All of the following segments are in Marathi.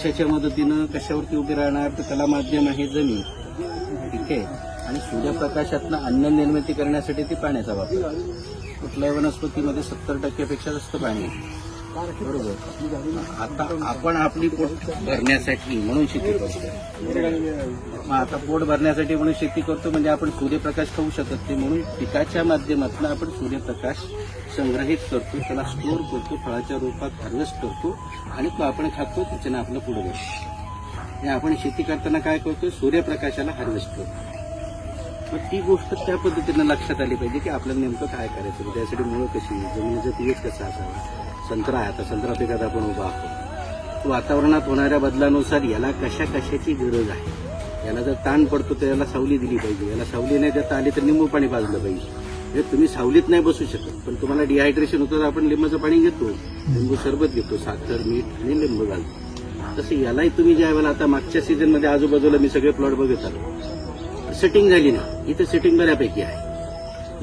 प्रकाशाच्या मदतीनं कशावरती उभी राहणार, तर त्याला माध्यम आहे जमीन. ठीक आहे. आणि सूर्यप्रकाशातनं अन्न निर्मिती करण्यासाठी ती पाण्याचा वापर. कुठल्याही वनस्पतीमध्ये 70% जास्त पाणी आहे. बरोबर. आता आपण आपली पोट भरण्यासाठी म्हणून शेती करतो. मग आता पोट भरण्यासाठी म्हणून शेती करतो म्हणजे आपण सूर्यप्रकाश खाऊ शकत नाही, म्हणून पिकाच्या माध्यमातून आपण सूर्यप्रकाश संग्रहित करतो, त्याला स्टोअर करतो, फळाच्या रूपात हार्वेस्ट करतो आणि तो आपण खातो, त्याच्यानं आपलं पुढे जातो. आपण शेती करताना काय करतो, सूर्यप्रकाशाला हार्वेस्ट करतो. मग ती गोष्ट त्या पद्धतीनं लक्षात आली पाहिजे की आपल्याला नेमकं काय करायचं, त्यासाठी मुळं कशी, जमिनीचं पीएच कसं असावं. संत्रा आहे, आता संत्रा पिकात आपण उभा आहोत. वातावरणात होणाऱ्या बदलानुसार याला कशाची गरज आहे. याला जर ताण पडतो तर याला सावली दिली पाहिजे, याला सावली नाही देता आली तर लिंबू पाणी पाजलं पाहिजे. तुम्ही सावलीत नाही बसू शकत, पण तुम्हाला डिहायड्रेशन होतं तर आपण लिंबाचं पाणी घेतो, लिंबू सरबत घेतो, साखर, मीठ आणि लिंबू घालतो. तसं यालाही तुम्ही ज्या वेळेला आता मागच्या सीझनमध्ये आजूबाजूला मी सगळे प्लॉट बघत आलो, सेटिंग झाली ना, इथं सेटिंग बऱ्यापैकी आहे.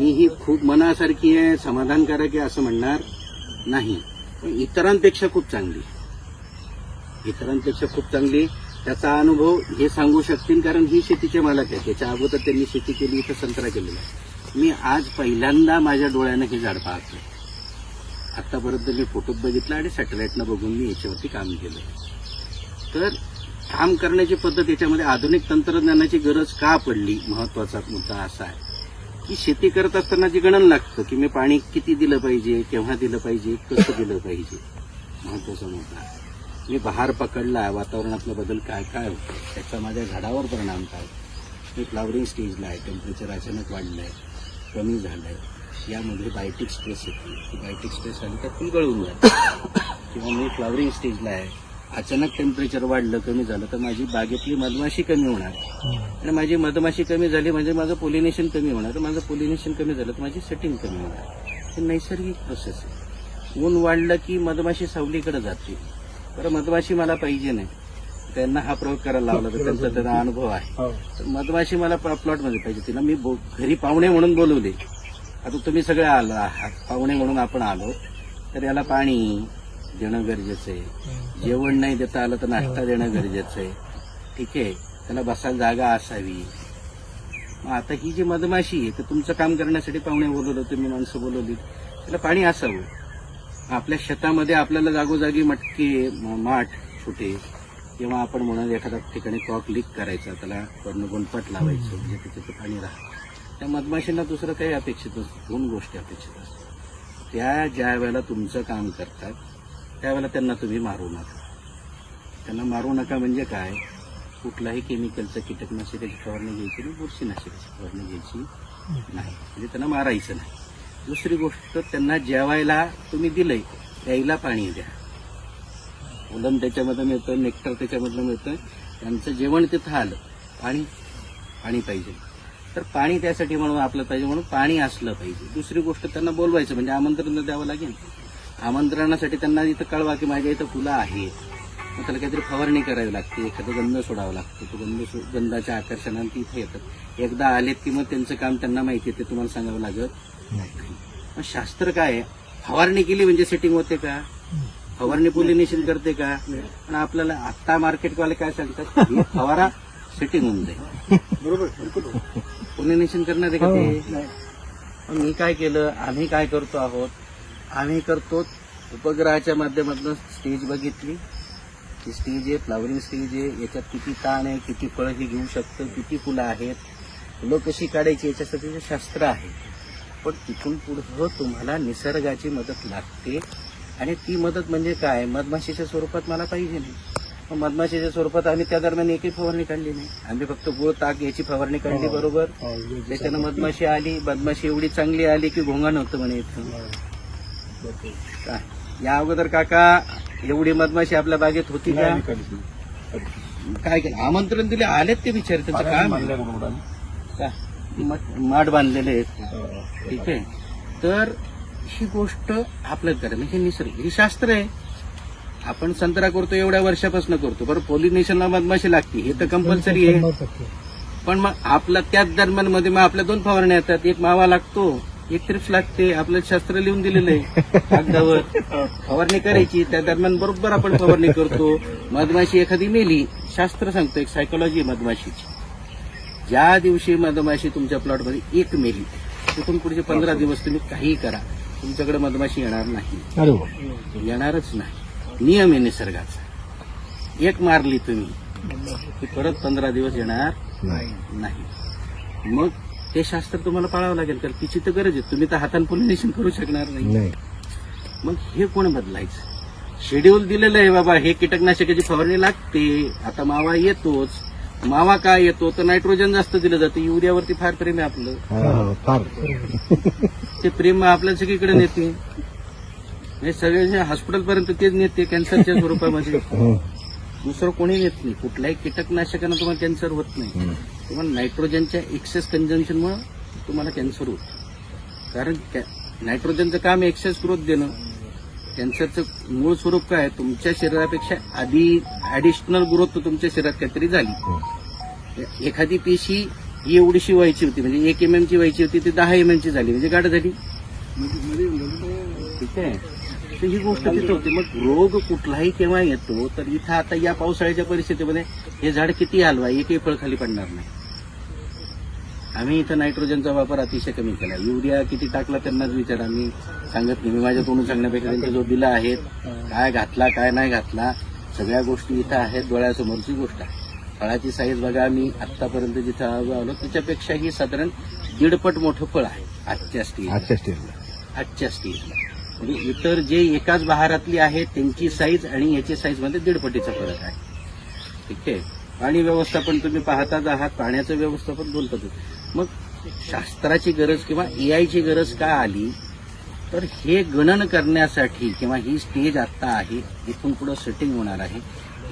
ही खूप मनासारखी आहे, समाधानकारक आहे असं म्हणणार नाही, पण इतरांपेक्षा खूप चांगली. त्याचा अनुभव हे सांगू शकतील, कारण ही शेतीचे मालक आहे. त्याच्या अगोदर त्यांनी शेती केली, इथं संत्रा केलेला आहे. मी आज पहिल्यांदा माझ्या डोळ्यानं हे झाड पाहतोय. आतापर्यंत मी फोटोत बघितलं आणि सॅटेलाइटनं बघून मी याच्यावरती काम केलं. तर काम करण्याची पद्धत, याच्यामध्ये आधुनिक तंत्रज्ञानाची गरज का पडली, महत्वाचा मुद्दा असा आहे की शेती करत असताना जे गणन लागतं की मी पाणी किती दिलं पाहिजे, केव्हा दिलं पाहिजे, कसं दिलं पाहिजे, महत्वाचा मुद्दा. मी बहार पकडला, वातावरणातला बदल काय काय होतो, त्याचा माझ्या झाडावर परिणाम काय. मी फ्लावरिंग स्टेजला आहे, टेम्परेचर अचानक वाढलंय, कमी झालंय, यामध्ये बायोटिक स्ट्रेस येते. ती बायोटिक स्ट्रेस आली तर ती गळून जाते. किंवा मी फ्लावरिंग स्टेजला आहे, अचानक टेम्परेचर वाढलं, कमी झालं तर माझी बागेतली मधमाशी कमी होणार, आणि माझी मधमाशी कमी झाली म्हणजे माझं पोलिनेशन कमी होणार, माझं पोलिनेशन कमी झालं तर माझी सेटिंग कमी होणार. हे नैसर्गिक प्रोसेस आहे. ऊन वाढलं की मधमाशी सावलीकडे जाते. बरं, मधमाशी मला पाहिजे नाही, त्यांना हा प्रयोग करायला लावला तर त्यांचा अनुभव आहे. तर मधमाशी मला प्लॉटमध्ये पाहिजे. तिला मी घरी पाहुणे म्हणून बोलवले. आता तुम्ही सगळे आला आहात, पाहुणे म्हणून आपण आलो, तर याला पाणी देणं गरजेचं आहे. जेवण नाही देता आलं तर नाश्ता देणं गरजेचं आहे. ठीक आहे. त्याला बसायला जागा असावी. मग आता ही जी मधमाशी आहे, तर तुमचं काम करण्यासाठी पाहुणे बोलवलं, तुम्ही माणसं बोलवली, त्याला पाणी असावं. आपल्या शेतामध्ये आपल्याला जागोजागी मटके, माठ छोटे, किंवा आपण म्हणून एखाद्या ठिकाणी कॉक लीक करायचा, त्याला वरनं गोंडपाट लावायचं, म्हणजे तिथे पाणी राहतं. त्या मधमाशींना दुसरं काही अपेक्षित नसतं, 2 गोष्टी अपेक्षित असतात. त्या ज्या वेळेला तुमचं काम करतात त्यावेळेला त्यांना तुम्ही मारू नका. त्यांना मारू नका म्हणजे काय, कुठलाही केमिकलचं, कीटकनाशकाची फवारणी घ्यायची नाही, बुरशीनाशकाची फवारणी घ्यायची नाही, म्हणजे त्यांना मारायचं नाही. दुसरी गोष्ट, त्यांना जेवायला तुम्ही दिलंय, प्यायला पाणी द्या. उलन त्याच्यामध्ये मिळतं, नेक्टर त्याच्यामधलं मिळतं, त्यांचं जेवण तिथं आलं, पाणी पाहिजे. तर पाणी त्यासाठी म्हणून आपलं पाहिजे, म्हणून पाणी असलं पाहिजे. दुसरी गोष्ट, त्यांना बोलवायचं म्हणजे आमंत्रण द्यावं लागेल. आमंत्रणासाठी त्यांना इथं कळवा की माझ्या इथं फुलं आहेत, मग त्याला काहीतरी फवारणी करावी लागते, एखादं गंध सोडावं लागतं. तो गंधाच्या आकर्षणाने ती इथे येतात. एकदा आलेत की मग त्यांचं काम त्यांना माहिती आहे, ते तुम्हाला सांगावं लागत नाही. मग शास्त्र काय आहे, फवारणी केली म्हणजे सेटिंग होते का, फवारणी पोलिनेशन करते का. पण आपल्याला आत्ता मार्केटवाले काय सांगतात, हे फवारा सेटिंग होऊन जाईल. बरोबर, पोलिनेशन करणार आहे का ते. पण मी काय केलं, आम्ही काय करतो आहोत, आम्ही करतो उपग्रहाच्या माध्यमातून स्टेज बघितली. ती स्टेज आहे, फ्लावरिंग स्टेज आहे, याच्यात किती ताण आहे, किती फळं ही घेऊ शकतं, किती फुलं आहेत, फुलं कशी काढायची, याच्यासाठी शास्त्र आहे. पण तिथून पुढं तुम्हाला निसर्गाची मदत लागते. आणि ती मदत म्हणजे काय, मधमाशीच्या स्वरूपात मला पाहिजे नाही. मग मधमाशीच्या स्वरूपात आम्ही त्या दरम्यान एकही फवारणी काढली नाही. आम्ही फक्त गुळ, ताक याची फवारणी काढली. बरोबर, त्याच्यानं मधमाशी आली. मधमाशी एवढी चांगली आली की घोंगा नव्हतं म्हणे इथं. काय या अगोदर काका एवढी मधमाशी आपल्या बागेत होती का, काय केलं, आमंत्रण दिले, आलेत ते बिचारे, त्यांचं काय माठ बांधलेले आहेत. ठीक आहे. तर ही गोष्ट आपल्याला करायला, हे निसर्ग, हे शास्त्र आहे. आपण संत्रा करतो एवढ्या वर्षापासून करतो, बरं पोलिनेशनला मधमाशी लागते, हे तर कंपल्सरी आहे. पण मग आपला त्याच दरम्यान मध्ये मग आपल्या 2 फवारण्या येतात. एक मावा लागतो एक ट्रिप्स लागते, आपलं शास्त्र लिहून दिलेलं आहे कागदावर. फवारणी करायची, त्या दरम्यान बरोबर आपण फवारणी करतो. मधमाशी एखादी मेली, शास्त्र सांगतो, एक सायकोलॉजी आहे मधमाशीची. ज्या दिवशी मधमाशी तुमच्या प्लॉटमध्ये एक मेली, तिथून पुढचे 15 दिवस तुम्ही काही करा, तुमच्याकडे मधमाशी येणार नाही, येणारच नाही. नियम आहे निसर्गाचा. एक मारली तुम्ही की परत 15 दिवस येणार नाही. मग ते शास्त्र तुम्हाला पाळावं लागेल, कारण तिची तर गरज आहे. तुम्ही तर हाताने पॉलिनेशन करू शकणार नाही. मग हे कोण बदलायचं? शेड्यूल दिलेलं आहे बाबा, हे कीटकनाशकाची फवारणी लागते. आता मावा येतोच. मावा काय येतो तर नायट्रोजन जास्त दिलं जातं. युरियावरती फार प्रेम आहे आपलं. ते प्रेम आपल्याला सगळीकडे नेते. हे सगळे हॉस्पिटलपर्यंत तेच नेते कॅन्सरच्या स्वरूपामध्ये. दुसरं कोणी नेत नाही. कुठल्याही कीटकनाशकानं तुम्हाला कॅन्सर होत नाही. तुम्हाला नायट्रोजनच्या एक्सेस कंझम्पशनमुळे तुम्हाला कॅन्सर होतं. कारण नायट्रोजनचं काम एक्सेस ग्रोथ देणं. कॅन्सरचं मूळ स्वरूप काय? तुमच्या शरीरापेक्षा आधी ऍडिशनल ग्रोथ तुमच्या शरीरात काहीतरी झाली. एखादी पेशी ही एवढीशी व्हायची होती, म्हणजे 1 mm ची व्हायची होती, ती 10 mm ची झाली, म्हणजे गाठ झाली. ठीक आहे. तर ही गोष्ट तिथं होती. मग रोग कुठलाही केव्हा येतो तर इथं आता या पावसाळ्याच्या परिस्थितीमध्ये हे झाड किती हलवा, एकही फळ खाली पडणार नाही. आम्ही इथं नायट्रोजनचा वापर अतिशय कमी केला. युरिया किती टाकला त्यांनाच विचारा, मी सांगत नाही. मी माझ्या तोंडून सांगण्यापेक्षा त्यांचा जो दिला आहे, काय घातला काय नाही घातला, सगळ्या गोष्टी इथं आहेत, डोळ्यासमोरची गोष्ट आहे. फळाची साईज बघा, मी आतापर्यंत जिथं आलो त्याच्यापेक्षाही साधारण 1.5 मोठं फळ आहे आजच्या स्टेजला. म्हणजे इतर जे एकाच बहारातली आहेत त्यांची साईज आणि याची साईज मध्ये 1.5 पटीचा फरक आहे. ठीक आहे. पाणी व्यवस्थापन तुम्ही पाहताच आहात, पाण्याचं व्यवस्थापन 2 पद्धत. मग शास्त्राची गरज किंवा एआयची गरज का आली तर हे गणन करण्यासाठी, किंवा ही स्टेज आता आहे, इथून पुढे सेटिंग होणार आहे,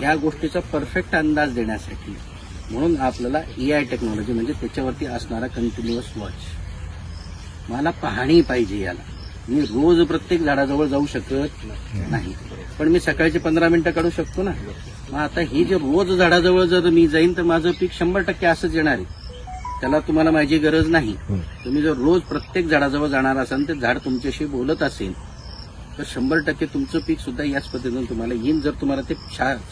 या गोष्टीचा परफेक्ट अंदाज देण्यासाठी. म्हणून आपल्याला एआय टेक्नॉलॉजी म्हणजे त्याच्यावरती असणारा कंटिन्युअस वॉच. मला पाहणी पाहिजे याला. मी रोज प्रत्येक झाडाजवळ जाऊ शकत नाही, पण मी सकाळची 15 मिनिटं काढू शकतो ना. मग आता हे जे रोज झाडाजवळ जर मी जाईन तर माझं पीक 100% असंच येणार आहे. त्याला तुम्हाला माझी गरज नाही. तुम्ही जर रोज प्रत्येक झाडाजवळ जाणार असाल, तर झाड तुमच्याशी बोलत असेल, तर 100% तुमचं पीक सुद्धा याच पद्धतीने तुम्हाला येईल. जर तुम्हाला ते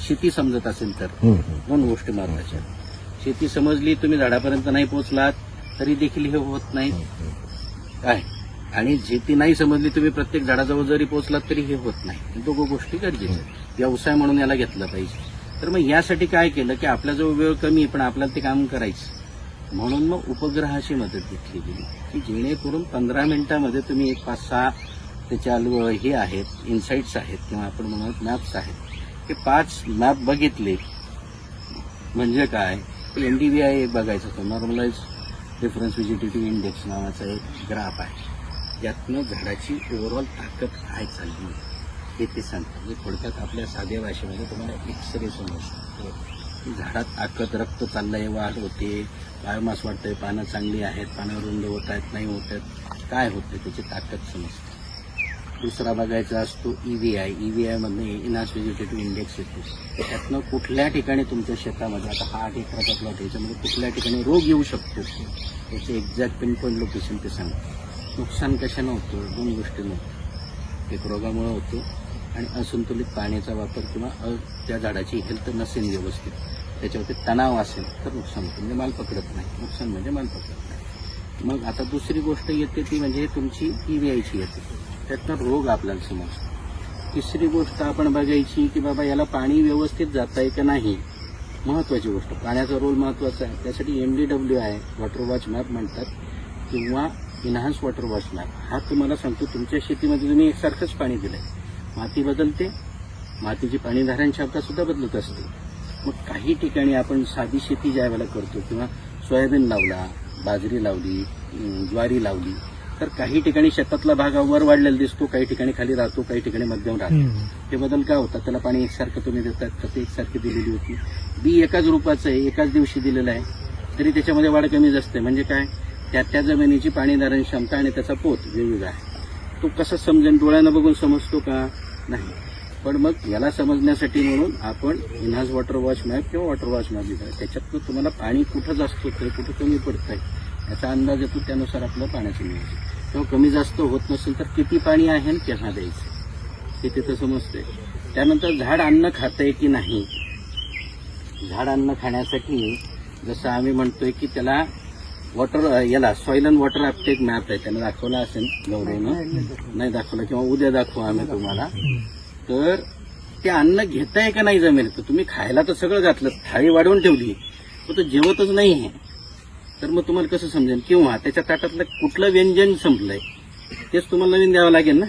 शेती समजत असेल तर. 2 गोष्टी महत्वाच्या. शेती समजली, तुम्ही झाडापर्यंत नाही पोहोचलात तरी देखील हे होत नाही काय. आणि शेती नाही समजली, तुम्ही प्रत्येक झाडाजवळ जरी पोहोचलात तरी हे होत नाही. 2 गोष्टी गरजेच्या आहेत. व्यवसाय म्हणून याला घेतला पाहिजे. तर मग यासाठी काय केलं की आपल्याजवळ वेळ कमी, पण आपल्याला ते काम करायचं. म्हणून मग उपग्रहाची मदत घेतली गेली की जेणेकरून 15 मिनिटांमध्ये तुम्ही एक 5-6 त्याच्या हे आहेत, इन्साइट्स आहेत, किंवा आपण म्हणत मॅप्स आहेत, हे 5 मॅप बघितले म्हणजे काय, NDVI एक बघायचं होतं, नॉर्मलाइज डिफरन्स व्हिजिटिव्हिटी इंडेक्स नावाचा एक ग्राफ आहे. यातनं झाडाची ओव्हरऑल ताकद काय चालली हे ते सांगतं. म्हणजे थोडक्यात आपल्या साध्या भाषेमध्ये तुम्हाला एक्सरे समजतो. झाडात ताकद, रक्त चाललंय, वाढ होते, बायोमास वाढतंय, पानं चांगली आहेत, पानं रुंद होत आहेत, नाही होत आहेत, काय होतं त्याची ताकद समजते. दुसरा बघायचा असतो EVI मधनं इनहान्स व्हिजिटेटिव्ह इंडेक्स येतो. त्यातनं कुठल्या ठिकाणी तुमच्या शेतामध्ये, आता हा 8 एकराचा प्लॉट आहे, याच्यामध्ये कुठल्या ठिकाणी रोग येऊ शकतो त्याचे एक्झॅक्ट पिनपॉईंट लोकेशन ते सांगतं. नुकसान कशानं होतं? 2 गोष्टीनं होतं. एक रोगामुळे होतो आणि असंतुलित पाण्याचा वापर, किंवा त्या झाडाची हेल्थ नसेल व्यवस्थित, त्याच्यावरती तणाव असेल तर नुकसान होतं. म्हणजे माल पकडत नाही. नुकसान म्हणजे माल पकडत नाही. मग आता दुसरी गोष्ट येते ती म्हणजे तुमची EVIची येते. त्यातनं रोग आपल्याला समजतो. तिसरी गोष्ट आपण बघायची की बाबा याला पाणी व्यवस्थित जात आहे का नाही. महत्वाची गोष्ट, पाण्याचा रोल महत्वाचा आहे. त्यासाठी MDWI वॉटर वॉच मॅप म्हणतात, किंवा इनहान्स वॉटर वॉच मॅप. हा तुम्हाला सांगतो तुमच्या शेतीमध्ये तुम्ही एकसारखंच पाणी दिलंय, माती बदलते, मातीची पाणी धारण क्षमता सुद्धा बदलत असते. मग काही ठिकाणी आपण साधी शेती ज्या वेळेला करतो, किंवा सोयाबीन लावला, बाजरी लावली, ज्वारी लावली, तर काही ठिकाणी शेतातला भाग वर वाढलेला दिसतो, काही ठिकाणी खाली राहतो, काही ठिकाणी मध्यम राहतो. हे बदल काय होतात? त्याला पाणी एकसारखं तुम्ही देतात, खते एकसारखी दिलेली होती, बी एकाच रूपाचं आहे, एकाच दिवशी दिलेलं आहे, तरी त्याच्यामध्ये वाढ कमी जास्त आहे. म्हणजे काय, त्या जमिनीची पाणी धारण क्षमता आणि त्याचा पोत वेगवेगळा आहे. तो कसा समजेल? डोळ्यानं बघून समजतो का? नाही. पण मग याला समजण्यासाठी म्हणून आपण इनहान्स वॉटर वॉच मॅप किंवा वॉटर वॉच मॅप दिला. त्याच्यातनं तुम्हाला पाणी कुठं जास्त होतंय, कुठं कमी पडतंय याचा अंदाज येतो. त्यानुसार आपलं पाण्याचं नियोजन. किंवा कमी जास्त होत नसेल तर किती पाणी आहे आणि केव्हा द्यायचं हे तिथं समजते. त्यानंतर झाड अन्न खातंय की नाही. झाड अन्न खाण्यासाठी जसं आम्ही म्हणतोय की त्याला याला soil and water Uptake map आहे, त्यानं दाखवला असेल गौरवनं, नाही दाखवला किंवा उद्या दाखवू आम्ही तुम्हाला. तर ते अन्न घेताय का नाही जमेल, तर तुम्ही खायला तर सगळं घातलं, थाळी वाढवून ठेवली, पण तो जेवतच नाही आहे, तर मग तुम्हाला कसं समजेल. किंवा त्याच्या ताटातलं कुठलं व्यंजन संपलंय तेच तुम्हाला नवीन द्यावं लागेल ना.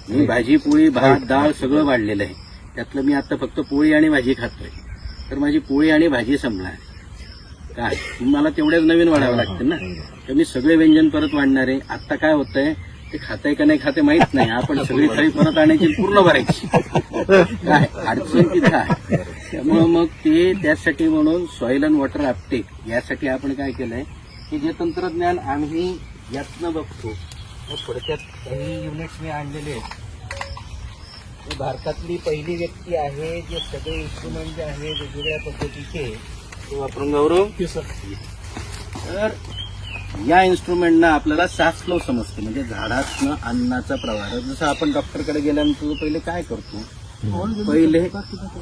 मी भाजी पोळी भात डाळ सगळं वाढलेलं आहे, त्यातलं मी आता फक्त पोळी आणि भाजी खातोय, तर माझी पोळी आणि भाजी संपणार काय, मला तेवढ्याच नवीन वाढावं लागतं ना. तर मी सगळे व्यंजन परत वाढणार आहे. आता काय होतंय ते खाताय का नाही खाते माहित नाही, आपण सगळी थाळी परत आणायची पूर्ण भरायची, काय अडचण तिथं आहे. त्यामुळं मग ते त्यासाठी म्हणून सॉइल अँड वॉटर अपटेक यासाठी आपण काय केलंय की जे तंत्रज्ञान आम्ही यातनं बघतो, थोडक्यात काही युनिट्स मी आणलेले आहेत. भारतातली पहिली व्यक्ती आहे जे सगळे इन्स्ट्रुमेंट जे आहे वेगवेगळ्या पद्धतीचे ते वापरून गौरव. तर या इन्स्ट्रुमेंटनं आपल्याला सास फ्लो समजते, म्हणजे झाडातनं अन्नाचा प्रवाह. जसं आपण डॉक्टरकडे गेल्यानंतर पहिले काय करतो,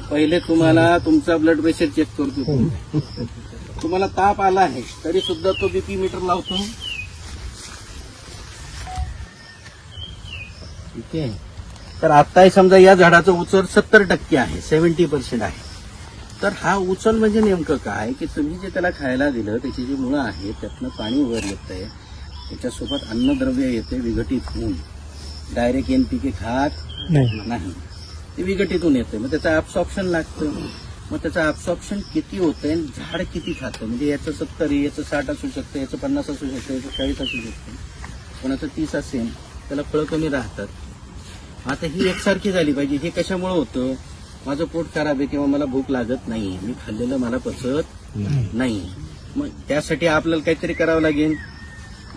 पहिले तुम्हाला तुमचा ब्लड प्रेशर चेक करतो. तुम्हाला ताप आला आहे तरी सुद्धा तो बीपी मीटर लावतो. ठीक आहे. तर आता समजा या झाडाचं उचल 70% आहे, 70% आहे. तर हा उचल म्हणजे नेमकं काय की तुम्ही जे त्याला खायला दिलं त्याची जी मुळं आहेत त्यातनं पाणी वर येत आहे, त्याच्यासोबत अन्नद्रव्य येते विघटित होऊन, डायरेक्ट एनपीके खात नाही, ते विघटितून येते. मग त्याचं ऍब्सॉर्प्शन लागतं. मग त्याचं ऍब्सॉर्प्शन किती होतंय आणि झाड किती खातं, म्हणजे याचं 70 याचं 60 असू शकतं, याचं 50 असू शकतं, याचं 40 असू शकतं, कोणाचं 30 असेल, त्याला फळं कमी राहतात. आता ही एकसारखी झाली पाहिजे. हे कशामुळे होतं, माझं पोट खराब आहे किंवा मला भूक लागत नाही, मी खाल्लेलं मला पचत नाही, मग त्यासाठी आपल्याला काहीतरी करावं लागेल.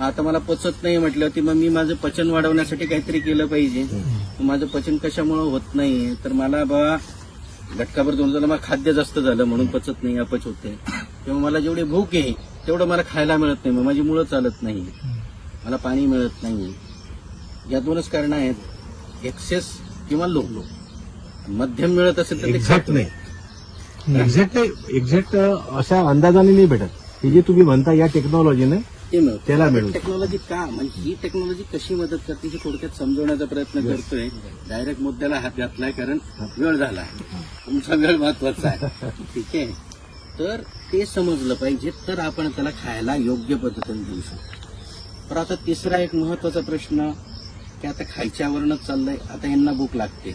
आता मला पचत नाही म्हटलं की मग मी माझं पचन वाढवण्यासाठी काहीतरी केलं पाहिजे. माझं पचन कशामुळे होत नाही, तर मला बा घटकाभर दोन झालं, मग खाद्य जास्त झालं म्हणून पचत नाही, अपच होते. किंवा मला जेवढी भूक आहे तेवढं मला खायला मिळत नाही, मग माझी मुळं चालत नाही, मला पाणी मिळत नाही. या दोनच कारणं आहेत, एक्सेस किंवा लो. मध्यम मिळत असेल तर एक्झॅक्ट नाही, एक्झॅक्ट अशा अंदाजाने नाही भेटत. हे जे तुम्ही म्हणता या टेक्नॉलॉजीने त्याला मिळून. टेक्नॉलॉजी का, म्हणजे ही टेक्नॉलॉजी कशी मदत करते हे थोडक्यात समजवण्याचा प्रयत्न करतोय. डायरेक्ट मुद्द्याला हात घातलाय कारण वेळ झाला, तुमचा वेळ महत्वाचा आहे. ठीक आहे. तर ते समजलं पाहिजे, तर आपण त्याला खायला योग्य पद्धतीने देऊ शकतो. तर आता तिसरा एक महत्वाचा प्रश्न की आता खायच्यावरच चाललंय, आता यांना भूक लागते.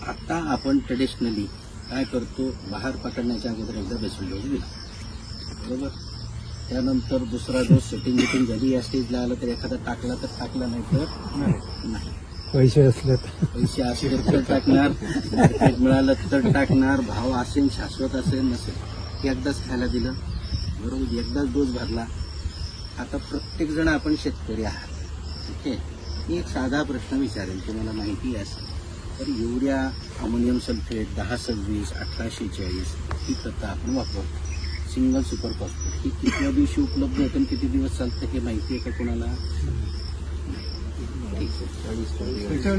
आता आपण ट्रेडिशनली काय करतो, बाहेर पकडण्याच्या अगोदर एकदा बेसल डोस दिला, बरोबर. त्यानंतर दुसरा डोस सेटिंग बिटिंग झाली, या स्टेजला आलं तर एखादा टाकला तर टाकला, नाही तर नाही. पैसे असले तर टाकणार, मार्केट मिळालं तर टाकणार, भाव असेल शाश्वत असेल नसेल, एकदाच खायला दिलं, बरोबर, एकदाच डोस भरला. आता प्रत्येक जण आपण शेतकरी आहात. ठीक आहे. मी एक साधा प्रश्न विचारेन, तुम्हाला माहिती असेल तर युरिया अमोनियम सल्फेट 1026 1846 ही खतं आपण वापरतो, सिंगल सुपर फॉस्फेट. ही किती दिवशी उपलब्ध होतं आणि किती दिवस चालतं हे माहिती आहे का कोणाला?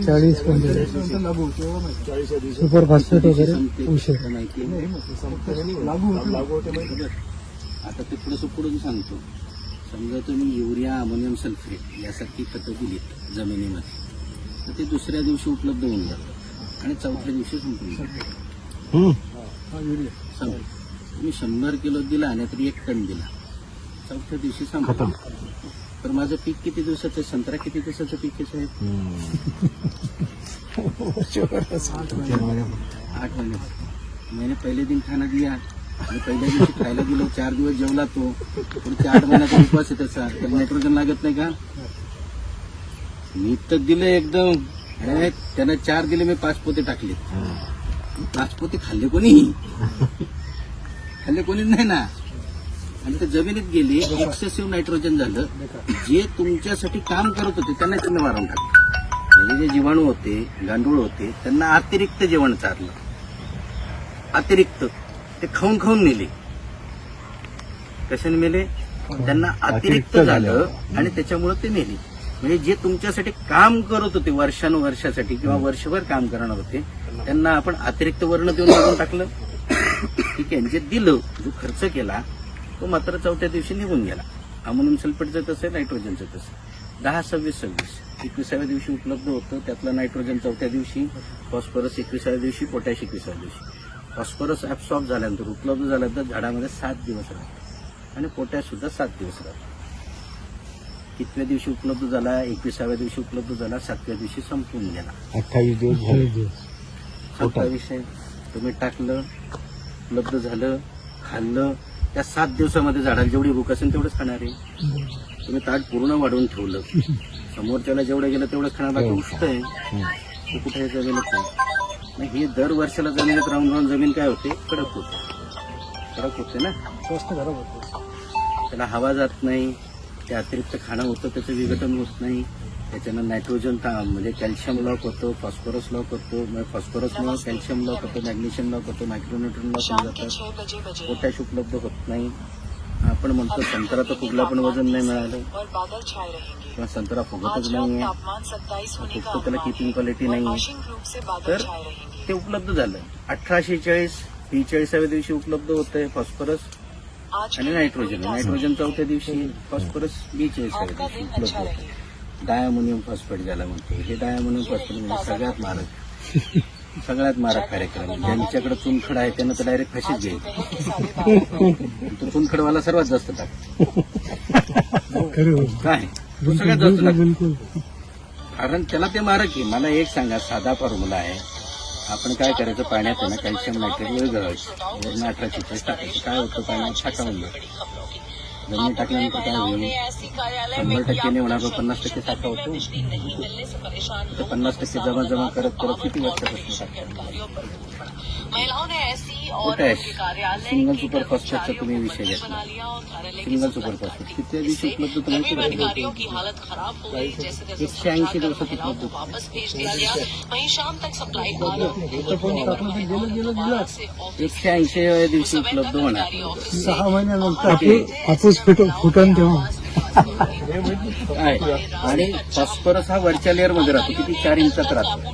40 सुपर फॉस्फेट वगैरे माहिती आहे. आता ते पुढे सांगतो. समजा तुम्ही युरिया अमोनियम सल्फेट यासारखी खतं दिलीत जमिनीमध्ये, तर ते दुसऱ्या दिवशी उपलब्ध होऊन जातं आणि चौथ्या दिवशी संपून जातं. तुम्ही 100 किलो दिला आणि तरी 1 टन दिला, चौथ्या दिवशी संपलं. तर माझं पीक किती दिवसाचं, संत्रा किती दिवसाचं पीक आहे साहेब? 8 महिने. पहिले दिन खाना दिया आणि पहिल्या दिवशी खायला दिलं, 4 दिवस जेवला तो, पुढच्या 8 महिन्याचा उपवास आहे त्याचा, त्याला नायट्रोजन लागत नाही का? मी तर दिलं एकदम, त्यानं 4 दिले, मी 5 पोते टाकले. 5 पोते खाल्ले कोणी? खाल्ले कोणी नाही ना. आणि ते जमिनीत गेले, एक्सेसिव्ह नायट्रोजन झालं. जे तुमच्यासाठी काम करत होते त्यांना तुम्ही मारून टाकले. म्हणजे जे जीवाणू होते, गांडूळ होते, त्यांना अतिरिक्त जेवण चारलं, अतिरिक्त ते खाऊन खाऊन मेले. कशाने मेले? त्यांना अतिरिक्त झालं आणि त्याच्यामुळे ते मेले. म्हणजे जे तुमच्यासाठी काम करत होते वर्षानुवर्षासाठी किंवा वर्षभर काम करणार होते त्यांना आपण अतिरिक्त वर्ण देऊन मागून टाकलं. ठीक आहे. जे दिलं, जो खर्च केला तो मात्र चौथ्या दिवशी निघून गेला. अमोनियम सल्फेटचं तसं, नायट्रोजनचं तसं. 10, 26, 21व्या दिवशी उपलब्ध होतं. त्यातलं नायट्रोजन चौथ्या दिवशी, फॉस्फरस 21व्या दिवशी, पोटॅश 21व्या दिवशी. फॉस्फरस ऍब्सॉर्ब झाल्यानंतर उपलब्ध झाल्यानंतर झाडामध्ये 7 दिवस राहतात आणि पोटॅश सुद्धा 7 दिवस राहतात. कितव्या दिवशी उपलब्ध झाला? 21व्या दिवशी उपलब्ध झाला. 7व्या दिवशी संपून गेला. 28 दिवस झाले. 27 तुम्ही टाकलं, उपलब्ध झालं, खाल्लं. त्या 7 दिवसामध्ये झाडाला जेवढी भूक असेल तेवढंच खाणार आहे. तुम्ही ताट पूर्ण वाढवून ठेवलं, समोरच्याला जेवढं गेलं तेवढंच खाणार. बाकी उष्ट आहे ते कुठे जमिनीत नाही. हे दर वर्षाला जमिनीत राहून राहून जमीन काय होते? कडक होते ना. स्वस्त खराब होतं. त्याला हवा जात नाही, ते अतिरिक्त खाणं होतं, त्याचं विघटन होत नाही. त्याच्यानं नायट्रोजन म्हणजे कॅल्शियम लॉक होतो, फॉस्फरस लॉक होतो. फॉस्फरसमुळे कॅल्शियम लॉक होतो, मॅग्नेशियम लॉक होतो, मायक्रोन्यूट्रन लॉक होऊन जातात. पोटॅश उपलब्ध होत नाही. आपण म्हणतो संत्रा तर कुठला पण वजन नाही मिळालं किंवा संत्रा फुगतच नाहीये, फक्त त्याला किपिंग क्वालिटी नाहीये, तर ते उपलब्ध झालं. 1840, 43व्या दिवशी उपलब्ध होतंय फॉस्फरस आणि नायट्रोजन. नायट्रोजन चौथ्या दिवशी, फॉस्फरस 42व्या दिवशी उपलब्ध होतं. डायअमोनियम फॉस्फेट ज्याला म्हणतो, हे डायअमोनियम फॉस्फेट म्हणजे सगळ्यात मारक कार्यक्रम. ज्यांच्याकडे चुनखड आहे त्यांना तर डायरेक्ट फाशीच घ्यायची. तो चुनखडवाला सर्वात जास्त टाकतो. काय तो सगळ्यात जास्त टाकतो, कारण त्याला ते मारक आहे. मला एक सांगा, साधा फॉर्म्युला आहे. आपण काय करायचं, पाण्यात आहे ना कॅल्शियम नायट्रेट विरघळायचं, वरून 1840 टाकायचं. काय होतं, पाण्यात साठवून जातं. जमिनी टाकल्यानंतर काय होईल, 100% होणार, 50% साठा होतो. 50% जमा करत किती वर्षापासून टाकतात. पोटॅश सिंगल सुपर फॉस्फेटचा तुम्ही विषय घेतला. सिंगल सुपर फॉस्फेट किती दिवशी उपलब्ध तुम्ही 180 दिवसात उपलब्ध होतं. 180 दिवशी उपलब्ध होणार. 6 महिन्यानंतर कापूस फुटून तेव्हा. आणि फॉस्फरस हा वरच्या लेअर मध्ये राहतो. किती? 4 इंचात राहतो.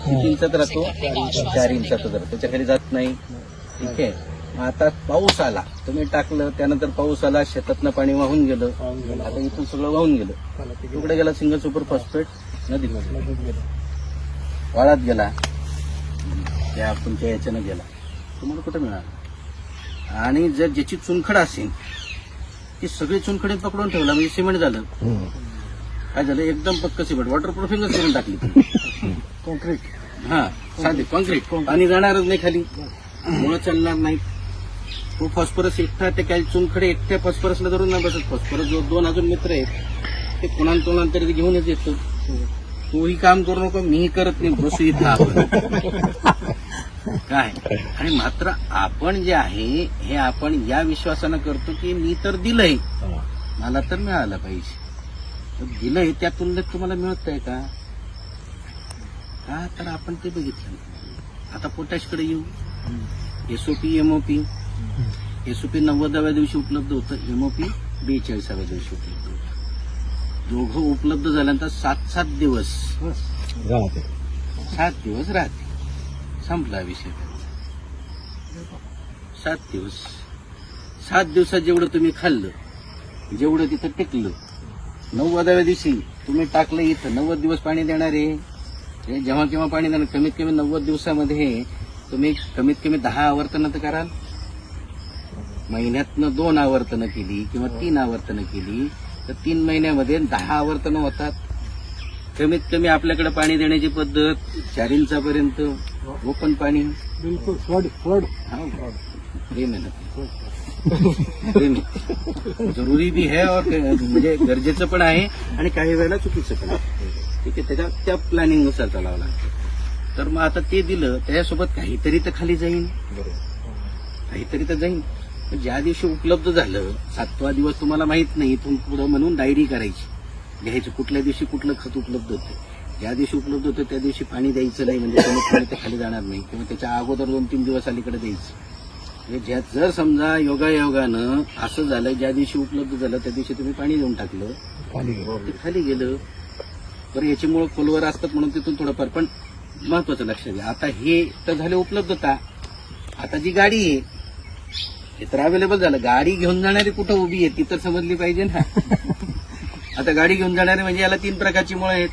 किती इंचात राहतो? 4 इंचात राहतो. त्याच्या खाली जात नाही. ठीक आहे. आता पाऊस आला, तुम्ही टाकलं, त्यानंतर पाऊस आला, शेतातनं पाणी वाहून गेलं. आता इथून सगळं वाहून गेलं. कुठे गेला सिंगल सुपर फॉस्फेट? नदीत वाळात गेला, त्या तुमच्या याच्यानं गेला. तुम्हाला कुठं मिळालं? आणि जर ज्याची चुनखड असेल ती सगळी चुनखडी पकडून ठेवला म्हणजे सिमेंट झालं. काय झालं? एकदम पक्क सिमेंट, वॉटरप्रूफिंगच करून टाकली. कॉन्क्रीट. हा, साधे कॉन्क्रीट. पाणी जाणारच नाही खाली, मुळं चालणार नाही. तो फॉस्फरस एकटा, त्या चुनखडे एकट्या फॉस्फरसला धरून नाही बसत. फॉस्फरस जो 2 अजून मित्र आहेत ते कोणातरी घेऊनच येतो. तोही काम करू नको, मीही करत नाही, बसू इथं आपण. काय? आणि मात्र आपण जे आहे हे आपण या विश्वासानं करतो की मी तर दिलंय, मला तर मिळालं पाहिजे. तर दिलंय त्या तुलनेत तुम्हाला मिळतंय का? तर आपण ते बघितलं. आता पोटॅशकडे येऊ. SOP, MOP. एसओपी 90व्या दिवशी उपलब्ध होतं, एमओपी 42व्या दिवशी उपलब्ध होतं. दोघं उपलब्ध झाल्यानंतर 7 दिवस 7 दिवस राहते. संपला विषय. 7 दिवसात जेवढं तुम्ही खाल्लं, जेवढं तिथं टिकलं, 90व्या दिवशी तुम्ही टाकलं इथं. 90 दिवस पाणी देणार आहे. जेव्हा केव्हा पाणी देणार, कमीत कमी 90 दिवसामध्ये तुम्ही कमीत कमी 10 आवर्तनं तर कराल. महिन्यातनं 2 आवर्तनं केली किंवा 3 आवर्तनं केली तर 3 महिन्यामध्ये 10 आवर्तनं होतात. कमीत कमी आपल्याकडे पाणी देण्याची पद्धत 4 इंचापर्यंत ओपन पाणी. बिलकुल फ्लड. जरुरी भी है और म्हणजे गरजेचं पण आहे आणि काही वेळेला चुकीचं पण आहे. ठीक आहे. त्या प्लॅनिंगनुसार चालावं लागतं. तर मग आता ते दिलं, त्याच्यासोबत काहीतरी तर खाली जाईल, काहीतरी तर जाईल. ज्या दिवशी उपलब्ध झालं, 7वा दिवस तुम्हाला माहित नाही, इथून पुढं म्हणून डायरी करायची, घ्यायचं कुठल्या दिवशी कुठलं खत उपलब्ध होतं. ज्या दिवशी उपलब्ध होतं त्या दिवशी पाणी द्यायचं नाही, म्हणजे कमीत कमी ते खाली जाणार नाही, किंवा त्याच्या अगोदर 2-3 दिवस अलीकडे द्यायचं. जर समजा योगायोगानं असं झालं, ज्या दिवशी उपलब्ध झालं त्या दिवशी तुम्ही पाणी देऊन टाकलं, ते खाली गेलं. बरं, याच्यामुळे खोलवर असतात म्हणून तिथून थोडंफार, पण महत्वाचं लक्षात घ्या. आता हे तर झालं उपलब्धता. आता जी गाडी आहे हे तर अवेलेबल झालं, गाडी घेऊन जाणारी कुठं उभी आहे ती तर समजली पाहिजे ना. आता गाडी घेऊन जाणारे म्हणजे याला 3 प्रकारची मुळं आहेत.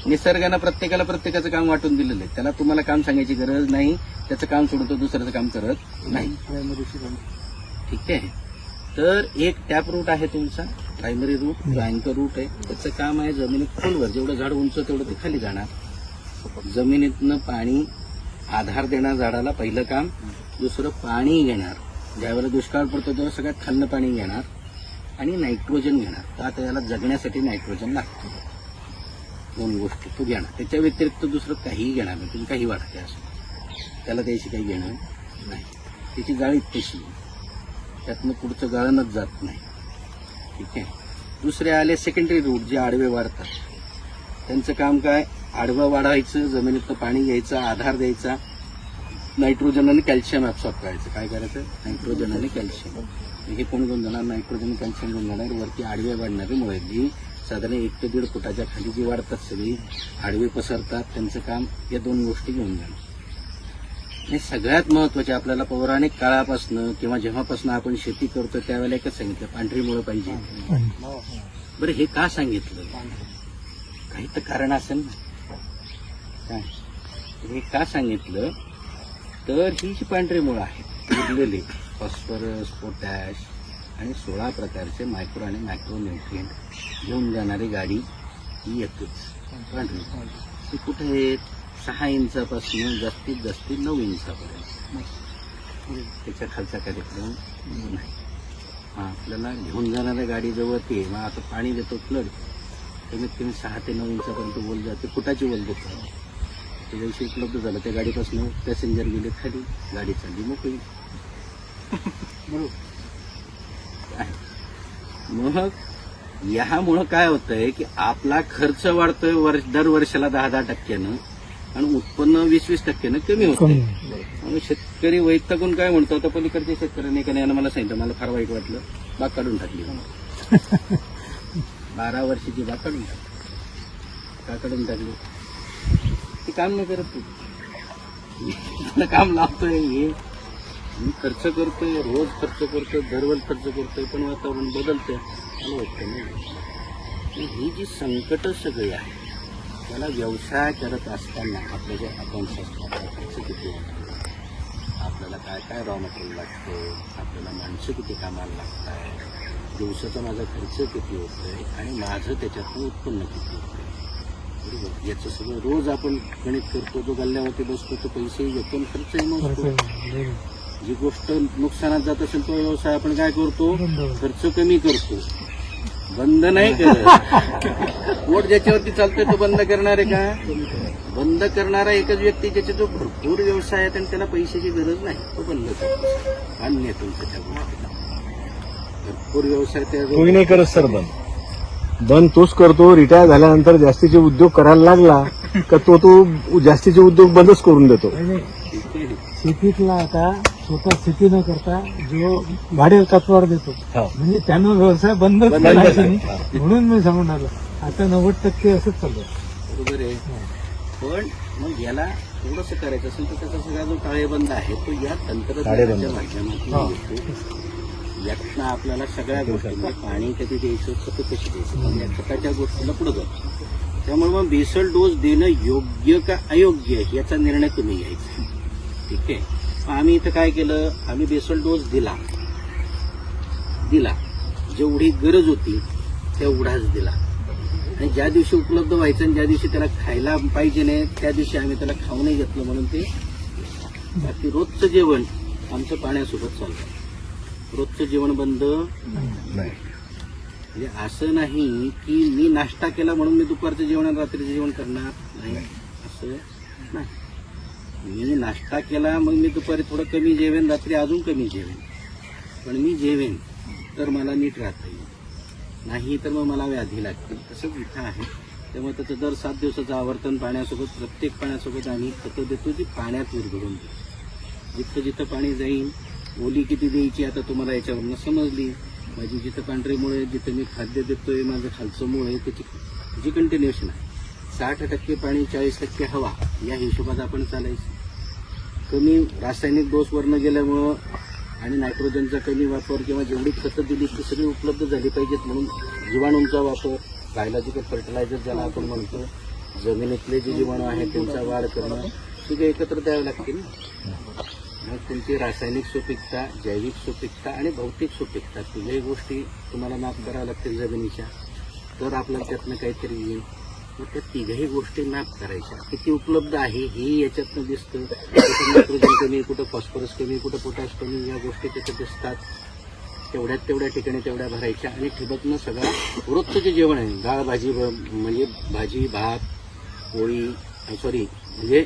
निसर्गानं प्रत्येकाला प्रत्येकाचं काम वाटून दिलेलं आहे. त्याला तुम्हाला काम सांगायची गरज नाही, त्याचं काम सोडून तो दुसऱ्याचं काम करत नाही. ठीक आहे. तर एक टॅप रूट आहे तुमचा, प्रायमरी रूट, जो अँकर रूट आहे. त्याचं काम आहे जमिनीत खोलवर, जेवढं झाड उंच तेवढं ते खाली जाणार. जमिनीतनं पाणी आधार देणार झाडाला, पहिलं काम. दुसरं पाणी घेणार, ज्यावेळेला दुष्काळ पडतो तेव्हा सगळ्यात खालनं पाणी घेणार आणि नायट्रोजन घेणार. तर आता याला जगण्यासाठी नायट्रोजन लागतं. 2 गोष्टी तो घेणार. त्याच्या व्यतिरिक्त दुसरं काहीही घेणार नाही. तुम्ही काही वाटते असं, त्याला त्याशी काही घेणं नाही. त्याची जाळीच तशी, त्यातनं पुढचं गाळणच जात नाही. ठीक आहे. दुसरे आले सेकंडरी रूट, जे आडवे वाढतात. त्यांचं काम काय, आडवं वाढायचं, जमिनीतलं पाणी घ्यायचं, आधार द्यायचा, नायट्रोजन आणि कॅल्शियम ऍब्सॉर्ब करायचं. काय करायचं, नायट्रोजन आणि कॅल्शियम. हे कोण घेऊन जाणार, नायट्रोजन आणि कॅल्शियम घेऊन जाणार. वरती आडवे वाढणारी मुळे जी साधारण 1 ते 1.5 फुटाच्या खाली जी वाढतात, सगळी आडवे पसरतात, त्यांचं काम या 2 गोष्टी घेऊन जाणार. आणि सगळ्यात महत्वाचे, आपल्याला पौराणिक काळापासून किंवा जेव्हापासून आपण शेती करतो त्यावेळेला एकच सांगितलं, पांढरी मुळं पाहिजे. बरं, हे का सांगितलं, काही तर कारण असेल ना. काय हे का सांगितलं, तर ही जी पांढरी मुळं आहेत उरलेली, फॉस्फरस, पोटॅश आणि 16 प्रकारचे मायक्रो आणि मॅक्रो न्यूट्रिएंट घेऊन जाणारी गाडी ही येतेच पांढरी. ती कुठे आहेत, 6 इंचापासून जास्तीत जास्त 9 इंचापर्यंत. त्याच्या खालचा कार्यक्रम नाही. आपल्याला घेऊन जाणाऱ्या गाडीजवळ ते मग आता पाणी देतो फ्लड, कमीत कमी 6 ते 9 इंचापर्यंत वोल जाते, फुटाची वोल देतो. त्या दिवशी उपलब्ध झालं, त्या गाडीपासून पॅसेंजर गेले खाली, गाडी चालली मोकळी. मग ह्यामुळं काय होतंय की आपला खर्च वाढतोय दरवर्षाला 10% आणि उत्पन्न 20% कमी होतं. आणि शेतकरी वैतागून काय म्हणतो, आता पलीकडच्या शेतकऱ्याने एका यानं मला सांगितलं, मला फार वाईट वाटलं, बाग काढून टाकली. 12 वर्षाची बाग काढून टाकली. का काढून टाकली, ते काम नाही करत. तू काम लावतोय, हे मी खर्च करतोय, रोज खर्च करतोय, दरवर्षी खर्च करतोय, पण वातावरण बदलतंय. मला वाटतं नाही, ही जी संकट सगळी आहे, त्याला व्यवसाय करत असताना आपलं जे अकाउंट्स असतात, खर्च किती होतो, आपल्याला काय काय रॉ मटेरियल लागतं, आपल्याला माणसं किती कामाला लागत आहे, दिवसाचा माझा खर्च किती होतोय आणि माझं त्याच्यातून उत्पन्न किती होतंय. बरोबर, याचं सगळं रोज आपण गणित करतो. जो गल्ल्यावरती बसतो तो पैसेही घेतो आणि खर्चही मोजतो. जी गोष्ट नुकसानात जात असेल तो व्यवसाय आपण काय करतो, खर्च कमी करतो, बंद नाही करत. पोट ज्याच्यावरती चालतोय तो बंद करणार आहे का, बंद करणारा एकच व्यक्ती ज्याचा जो भरपूर व्यवसाय आहे आणि त्याला पैशाची गरज नाही, तो बंद करतो. अन्य आहे तुमचं त्या गोष्टीला. भरपूर व्यवसाय त्या कोणी नाही करत सर, बंद तोच करतो. रिटायर झाल्यानंतर जास्तीचे उद्योग करायला लागला का तो जास्तीचे उद्योग बंदच करून देतो. शेतीतला आता स्वतः शेती न करता जो भाडे तत्वावर देतो, म्हणजे त्यानं व्यवसाय बंद करायचा नाही. म्हणून मी सांगून आलो, आता 90% असंच चालू. बरोबर आहे. पण मग याला थोडंसं करायचं असेल तर त्याचा सगळा जो ताळेबंद आहे तो या तंत्रज्ञानाच्या माध्यमातून येतो. यातनं आपल्याला सगळ्या गोष्टी, पाणी कधी द्यायचं, खतं कशी द्यायचं, पण या खताच्या गोष्टीला पुढे जातो. त्यामुळे मग बेसल डोस देणं योग्य का अयोग्य याचा निर्णय तुम्ही घ्यायचा. ठीक आहे. आम्ही इथं काय केलं, आम्ही बेसल डोस दिला, जेवढी गरज होती तेवढाच दिला. आणि ज्या दिवशी उपलब्ध व्हायचं आणि ज्या दिवशी त्याला खायला पाहिजे नाही त्या दिवशी आम्ही त्याला खाऊ नाही घेतलं, म्हणून ते. बाकी रोजचं जेवण आमचं पाण्यासोबत चालतं. रोजचं जेवण बंद नाही. म्हणजे असं नाही की मी नाश्ता केला म्हणून मी दुपारचं जेवण आणि रात्रीचं जेवण करणार नाही, असं नाही. मी नाश्ता केला मग मी दुपारी थोडं कमी जेवेन, रात्री अजून कमी जेवेन, पण मी जेवेन तर मला नीट राहता येईल, नाही तर मग मला व्याधी लागते. तसंच इथं आहे. त्यामुळे त्याचं दर 7 दिवसाचं आवर्तन पाण्यासोबत, प्रत्येक पाण्यासोबत आम्ही खतं देतो जी पाण्यात विरघळून देतो. जिथं जिथं पाणी जाईल ओली किती द्यायची आता तुम्हाला याच्यावरनं समजली. माझी जिथं पांढरी मुळे आहे, जिथं मी खाद्य देतोय, माझं खालचं मूळ आहे, त्याची जी कंटिन्युएशन आहे. 60% पाणी, 40% हवा, या हिशोबात आपण चालायचं. कमी रासायनिक डोसवरनं गेल्यामुळं आणि नायट्रोजनचा कमी वापर किंवा जेवढी खतं दिली ती सगळी उपलब्ध झाली पाहिजेत म्हणून जीवाणूंचा वापर, बायोलॉजिकल फर्टिलायझर ज्याला आपण म्हणतो, जमिनीतले जे जीवाणू आहेत त्यांचा वाढ करणं, सगळे एकत्र द्यावे लागतील ना. मग तुमची रासायनिक सुपीकता, जैविक सुपीकता आणि भौतिक सुपीकता तिघही गोष्टी तुम्हाला माफ कराव्या लागतील जमिनीच्या, तर आपल्याला त्यातनं काहीतरी येईल. मग त्या तिघही गोष्टी मॅप करायच्या. किती उपलब्ध आहे हे याच्यातनं दिसतं. कुठं नायट्रोजन कमी, कुठं फॉस्फरस कमी, कुठं पोटॅश कमी, या गोष्टी त्याच्यात दिसतात. तेवढ्या ठिकाणी तेवढ्या भरायच्या आणि ठिबकनं सगळं रोजचं जे जेवण आहे, डाळ भाजी म्हणजे भाजी भात पोळी म्हणजे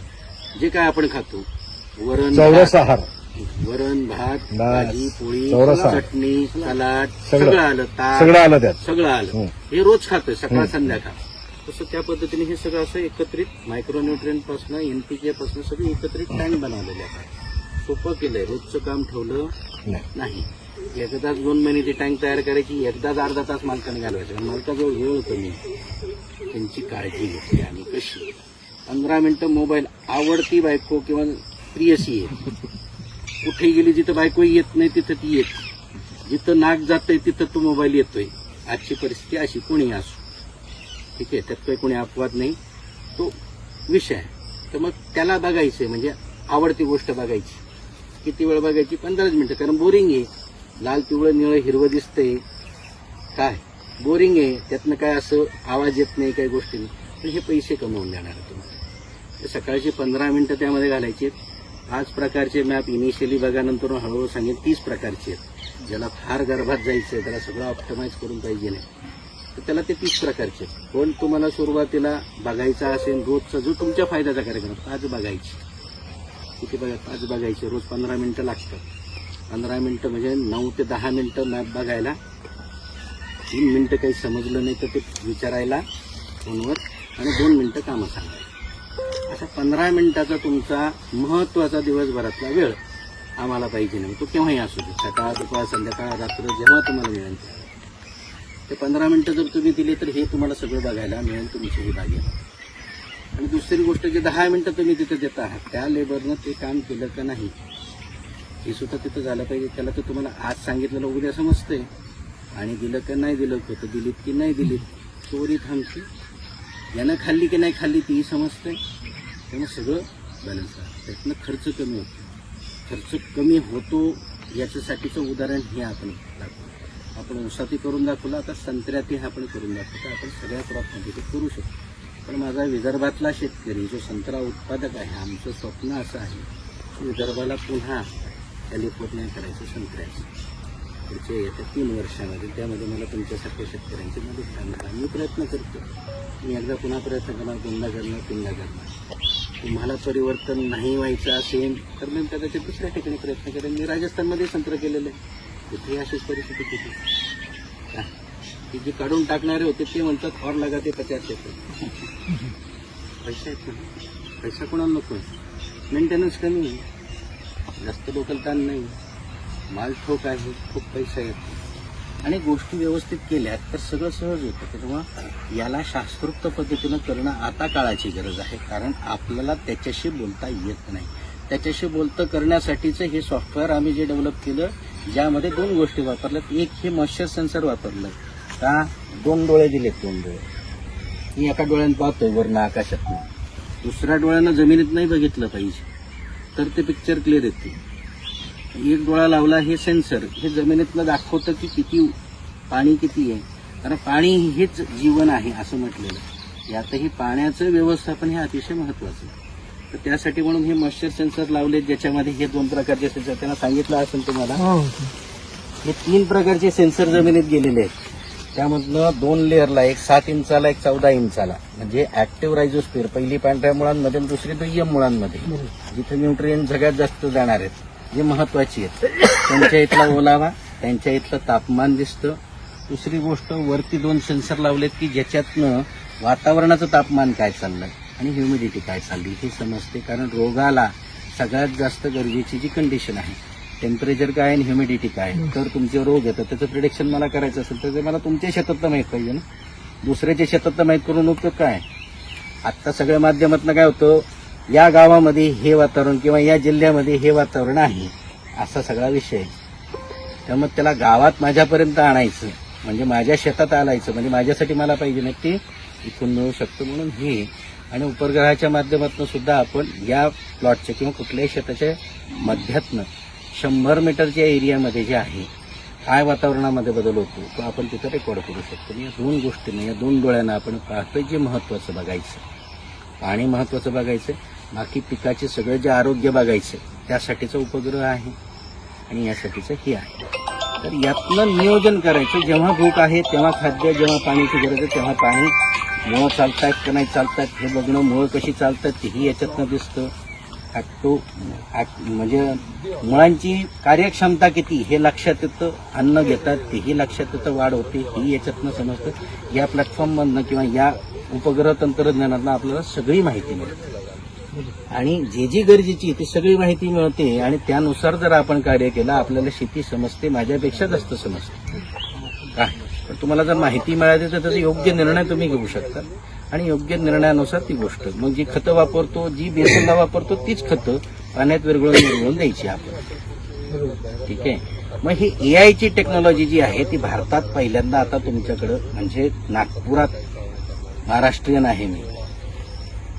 जे काय आपण खातो, वरण चौरस आहार, भात डाळ, भाजी पोळी चौरस आहार, चटणी सलाड सगळं. सगळं आलं, ताक सगळं आलं त्यात. सगळं आलं. हं. हे रोज खातोय सकाळ संध्याकाळ. तसं त्या पद्धतीने हे सगळं असं एकत्रित मायक्रोन्युट्रिएंट पासून एनपीके पासून सगळं एकत्रित टँक बनवलेले आहे. सोपं केलंय, रोजचं काम ठेवलं नाही. एकदाच 2 महिन्याची टँक तयार करायची, एकदाच अर्धा तास मालकाने घालवायचं. मालकाजवळ वेळ कमी, त्यांची काळजी घेतली आम्ही कशी. 15 मिनिटं मोबाईल, आवडती बायको किंवा प्रियसी आहे, कुठेही गेली जिथं बायको येत नाही तिथं ती येत, जिथं नाक जातंय तिथं तो मोबाईल येतोय. आजची परिस्थिती अशी, कोणी असो, ठीक आहे, त्यात काही कोणी अपवाद नाही, तो विषय आहे. तर मग त्याला बघायचंय, म्हणजे आवडती गोष्ट बघायची. किती वेळ बघायची? 15 मिनिटं, कारण बोरिंग आहे. लाल पिवळं निळं हिरवं दिसतंय, काय बोरिंग आहे, त्यातनं काय असं आवाज येत नाही, काही गोष्टी नाही. पण हे पैसे कमवून देणार आहे तुम्हाला. तर सकाळची 15 मिनिटं त्यामध्ये घालायची. 5 प्रकारचे मॅप इनिशियली बघा, नंतर हळूहळू सांगेन 30 प्रकारचे आहेत. ज्याला फार गर्भात जायचं आहे, त्याला सगळं ऑप्टिमाइज करून पाहिजे नाही, तर त्याला ते 30 प्रकारचे. पण तुम्हाला सुरुवातीला बघायचा असेल रोजचा जो तुमच्या फायद्याचा कार्यक्रम, 5 बघायची. किती बघा? 5 बघायचे. रोज 15 मिनिटं लागतात. 15 मिनिटं म्हणजे 9 ते 10 मिनिटं मॅप बघायला, 3 मिनिटं काही समजलं नाही तर ते विचारायला फोनवर, आणि 2 मिनिटं कामं सांगायला. असा 15 मिनिटाचा तुमचा महत्वाचा दिवसभरातला वेळ आम्हाला पाहिजे नाही. तो केव्हाही असू दे, सकाळ दुपार संध्याकाळ रात्र, जेव्हा तुम्हाला मिळेल ते 15 मिनिटं जर तुम्ही दिली तर हे तुम्हाला सगळं बघायला मिळेल तुमची ही बागेत. आणि दुसरी गोष्ट, जे 10 मिनिटं तुम्ही तिथे देत आहात त्या लेबरनं ते काम केलं का नाही हे सुद्धा तिथं झालं पाहिजे. त्याला तर तुम्हाला आज सांगितलेलं उद्या समजतंय, आणि दिलं का नाही दिलं, खतं दिलीत की नाही दिलीत, चोरी थांबते, यानं खाल्ली की नाही खाल्ली तीही समजतंय. त्यामुळे सगळं बॅलन्स आहे. त्यातनं खर्च कमी होतो. खर्च कमी होतो याच्यासाठीचं उदाहरण हे आपण दाखवलं. आपण ऊसाती करून दाखवलं, आता संत्र्यातही आपण करून दाखवतो. आपण सगळ्या क्रॉपमध्ये ते करू शकतो. पण माझा विदर्भातला शेतकरी जो संत्रा उत्पादक आहे, आमचं स्वप्न असं आहे विदर्भाला पुन्हा कॅलिफोर्निया करायचं संत्र्याचं पुढच्या येत्या 3 वर्षामध्ये. त्यामध्ये मला तुमच्यासारख्या शेतकऱ्यांची मदत करणार. मी प्रयत्न करतो. मी एकदा पुन्हा प्रयत्न करणार, 2दा करणार, 3दा करणार. तुम्हाला परिवर्तन नाही व्हायचं असेल तर मी कदाचित दुसऱ्या ठिकाणी प्रयत्न करेन. मी राजस्थानमध्ये संत्र केलेलं आहे, तिथे अशीच परिस्थिती होती. ती जे काढून टाकणारे होते ते म्हणतात और लगा ते 50 येतो. पैसा येत नाही, पैसा कोणाला नको आहे, मेंटेनन्स कमी आहे, जास्त लोकल ताण नाही, माल ठोक आहे, खूप पैसा येतो, आणि गोष्टी व्यवस्थित केल्या तर सगळं सहज होतं. त्याच्यामुळं याला शास्त्रोक्त पद्धतीनं करणं आता काळाची गरज आहे. कारण आपल्याला त्याच्याशी बोलता येत नाही. त्याच्याशी बोलतं करण्यासाठीचं हे सॉफ्टवेअर आम्ही जे डेव्हलप केलं, ज्यामध्ये 2 गोष्टी वापरल्यात. एक हे मॉइश्चर सेन्सर वापरलं का, 2 डोळे दिलेत, 2 डोळे. मी एका डोळ्यानं पाहतोय वरनं आकाशातनं, दुसऱ्या डोळ्यानं जमिनीत नाही बघितलं पाहिजे तर ते पिक्चर क्लिअर येते. एक डोळा लावला, हे सेन्सर हे जमिनीतलं दाखवतं की किती पाणी किती आहे. कारण पाणी हेच जीवन आहे असं म्हटलेलं. यातही पाण्याचं व्यवस्थापन हे अतिशय महत्वाचं आहे. तर त्यासाठी म्हणून हे मॉइश्चर सेन्सर लावले, ज्याच्यामध्ये हे 2 प्रकारचे सेन्सर, त्यांना सांगितलं असेल तुम्हाला, हे 3 प्रकारचे सेन्सर जमिनीत गेलेले आहेत. त्यामधलं 2 लेअरला, एक 7 इंचाला, एक 14 इंचाला, म्हणजे ऍक्टिव्ह रायझोस्फिअर, पहिली पांढऱ्या मुळांमध्ये आणि दुसरी दुय्यम मुळांमध्ये, जिथे न्यूट्रिएंट सगळ्यात जास्त जाणार आहेत, जे महत्वाची आहेत. त्यांच्या इथला ओलावा, त्यांच्या इथलं तापमान दिसतं. दुसरी गोष्ट, वरती 2 सेन्सर लावलेत की ज्याच्यातनं वातावरणाचं तापमान काय चाललंय आणि ह्युमिडिटी काय चालली हे समजते. कारण रोगाला सगळ्यात जास्त गरजेची जी कंडिशन आहे टेम्परेचर काय आणि ह्युमिडिटी काय, तर तुमचे रोग येतात. त्याचं प्रिडिक्शन मला करायचं असेल तर ते मला तुमच्या शेतातलं माहीत पाहिजे ना, दुसऱ्याच्या शेतातलं माहीत करून उपयोग काय. आत्ता सगळ्या माध्यमातून काय होतं, या गावामध्ये हे वातावरण किंवा या जिल्ह्यामध्ये हे वातावरण आहे असा सगळा विषय. त्यामुळे त्याला गावात माझ्यापर्यंत आणायचं म्हणजे माझ्या शेतात आणायचं म्हणजे माझ्यासाठी मला पाहिजे नाही ते इथून मिळू शकतं. म्हणून हे आणि उपग्रहाच्या माध्यमातून सुद्धा आपण या प्लॉटच्या किंवा कुठल्याही शेताच्या मध्यातनं 100 मीटरच्या एरियामध्ये जे आहे काय वातावरणामध्ये बदल होतो तो आपण तिथं रेकॉर्ड करू शकतो. या दोन गोष्टींना, या दोन डोळ्यांना आपण पाहतोय जे महत्त्वाचं बघायचं, पाणी महत्त्वाचं बघायचं, बाकी पिकाचे सगळं जे आरोग्य बघायचं त्यासाठीचा उपग्रह आहे आणि यासाठीचं हे आहे. तर यातनं नियोजन करायचं, जेव्हा भूक आहे तेव्हा खाद्य, जेव्हा पाण्याची गरज आहे तेव्हा पाणी, मुळं चालतायत का नाही चालतायत हे बघणं, मुळं कशी चालतात तेही याच्यातनं दिसतं. म्हणजे मुळांची कार्यक्षमता किती हे लक्षात येतं, अन्न घेतात तेही लक्षात येतं, वाढ होते ही याच्यातनं समजतं. या प्लॅटफॉर्ममधनं किंवा या उपग्रह तंत्रज्ञानातनं आपल्याला सगळी माहिती मिळते आणि जी गरजेची ती सगळी माहिती मिळते आणि त्यानुसार जर आपण कार्य केलं आपल्याला शेती समजते, माझ्यापेक्षा जास्त समजते. काय पण तुम्हाला जर माहिती मिळाली तर त्याचा योग्य निर्णय तुम्ही घेऊ शकता आणि योग्य निर्णयानुसार ती गोष्ट, मग जी खतं वापरतो, जी बेसनला वापरतो तीच खतं पाण्यात विरघळून द्यायची आपण. ठीक आहे. मग ही एआयची टेक्नॉलॉजी जी आहे ती भारतात पहिल्यांदा आता तुमच्याकडं म्हणजे नागपुरात, महाराष्ट्रीयन आहे मी,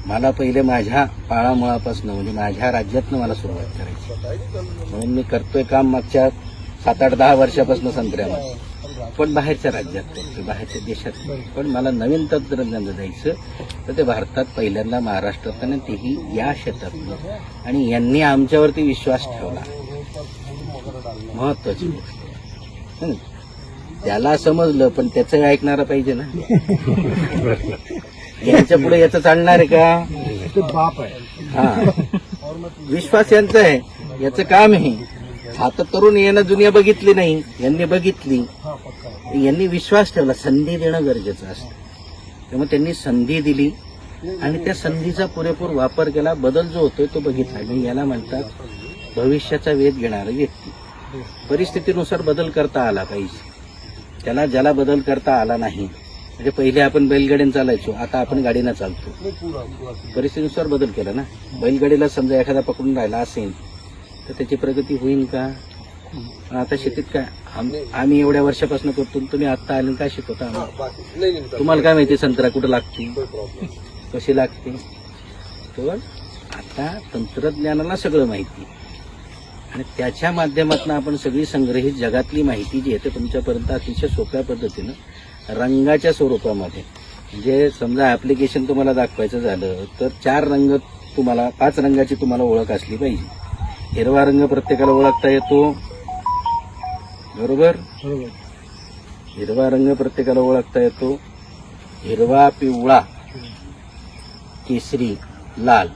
मला पहिले माझ्या पाळामुळापासून म्हणजे माझ्या राज्यातनं मला सुरुवात करायची म्हणून मी करतोय काम मागच्या 7-8-10 वर्षापासून संत्र्यामध्ये, पण बाहेरच्या राज्यात करतोय, बाहेरच्या देशात. पण मला नवीन तंत्रज्ञान जायचं तर ते भारतात पहिल्यांदा महाराष्ट्रात आणि तेही या शेतातलं, आणि यांनी आमच्यावरती विश्वास ठेवला, महत्वाची गोष्ट. त्याला समजलं पण त्याचंही ऐकणारा पाहिजे ना. यांच्या पुढे याचं चालणार आहे का? बाप आहे. हा, विश्वास यांचा आहे, याचं काम आहे. आता तरुण यांना दुनिया बघितली नाही, यांनी बघितली, यांनी विश्वास ठेवला. संधी देणं गरजेचं असतं, त्यामुळे त्यांनी संधी दिली आणि त्या संधीचा पुरेपूर वापर केला. बदल जो होतोय तो बघितला. आणि याला म्हणतात भविष्याचा वेध घेणारी व्यक्ती. परिस्थितीनुसार बदल करता आला पाहिजे. त्याला ज्याला बदल करता आला नाही, म्हणजे पहिले आपण बैलगाडीनं चालायचो, आता आपण गाडीनं चालतो. परिस्थितीनुसार बदल केला ना. बैलगाडीला समजा एखादा पकडून राहिला असेल तर त्याची प्रगती होईल का? आता शेतीत काय आम्ही एवढ्या वर्षापासून करतो, तुम्ही आता आले काय शिकवता आम्हाला? तुम्हाला काय माहिती संत्रा कुठं लागते, कशी लागते? तर आता तंत्रज्ञानाला सगळं माहिती आणि त्याच्या माध्यमातून आपण सगळी संग्रहित जगातली माहिती जी आहे ते तुमच्यापर्यंत अतिशय सोप्या पद्धतीनं रंगाच्या स्वरूपामध्ये, म्हणजे समजा ऍप्लिकेशन तुम्हाला दाखवायचं झालं तर 4 रंग तुम्हाला, 5 रंगाची तुम्हाला ओळख असली पाहिजे. हिरवा रंग प्रत्येकाला ओळखता येतो, बरोबर? हिरवा रंग प्रत्येकाला ओळखता येतो. हिरवा, पिवळा, केसरी, लाल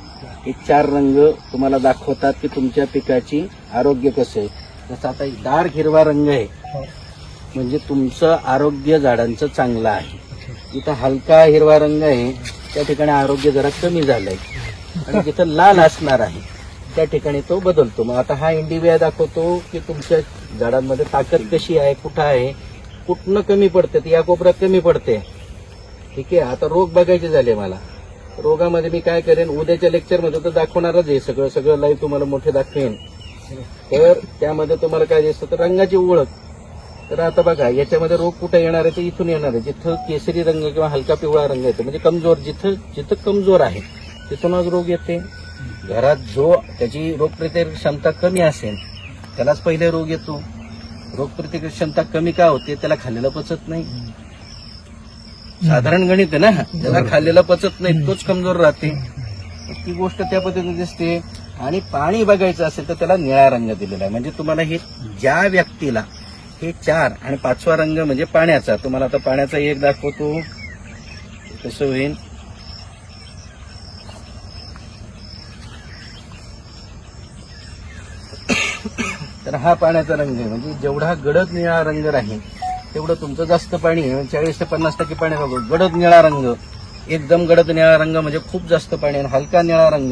हे 4 रंग तुम्हाला दाखवतात की तुमच्या पिकाची आरोग्य कसं आहे. जसं आता डार्क हिरवा रंग आहे म्हणजे तुमचं आरोग्य झाडांचं चांगलं आहे. जिथं हलका हिरवा रंग आहे त्या ठिकाणी आरोग्य जरा कमी झालंय आणि जिथं लाल असणार आहे त्या ठिकाणी तो बदलतो. मग आता हा इंडिविया दाखवतो की तुमच्या झाडांमध्ये ताकद कशी आहे, कुठं आहे, कुठनं कमी पडते, या कोपऱ्यात कमी पडते. ठीक आहे. आता रोग बघायचे झाले मला. रोगामध्ये मी काय करेन, उद्याच्या लेक्चरमध्ये तर दाखवणारच आहे, सगळं लाईव्ह तुम्हाला मोठे दाखवेन. तर त्यामध्ये तुम्हाला काय दिसतं तर रंगाची ओळख. तर आता बघा याच्यामध्ये रोग कुठे येणार आहे, ते इथून येणार आहे जिथं केसरी रंग किंवा हलका पिवळा रंग येतो, म्हणजे कमजोर, जिथं कमजोर आहे तिथूनच रोग येते. घरात जो त्याची रोगप्रतिकारक क्षमता कमी असेल त्यालाच पहिले रोग येतो. रोगप्रतिकारक क्षमता कमी का होते, त्याला खाल्लेलं पचत नाही. साधारण गणित आहे ना, त्याला खाल्लेलं पचत नाही, तोच कमजोर राहते. ती गोष्ट त्या पद्धतीने दिसते. आणि पाणी बघायचं असेल तर त्याला निळा रंग दिलेला आहे. म्हणजे तुम्हाला हे ज्या व्यक्तीला हे 4 आणि 5वा रंग म्हणजे पाण्याचा, तुम्हाला आता पाण्याचा एक दाखवतो कसं होईल. तर हा पाण्याचा रंग आहे, म्हणजे जेवढा गडद निळा रंग राहील तेवढं तुमचं जास्त पाणी आहे. 40 ते 50% पाणी लागतो. गडद निळा रंग, एकदम गडद निळा रंग म्हणजे खूप जास्त पाणी. आणि हलका निळा रंग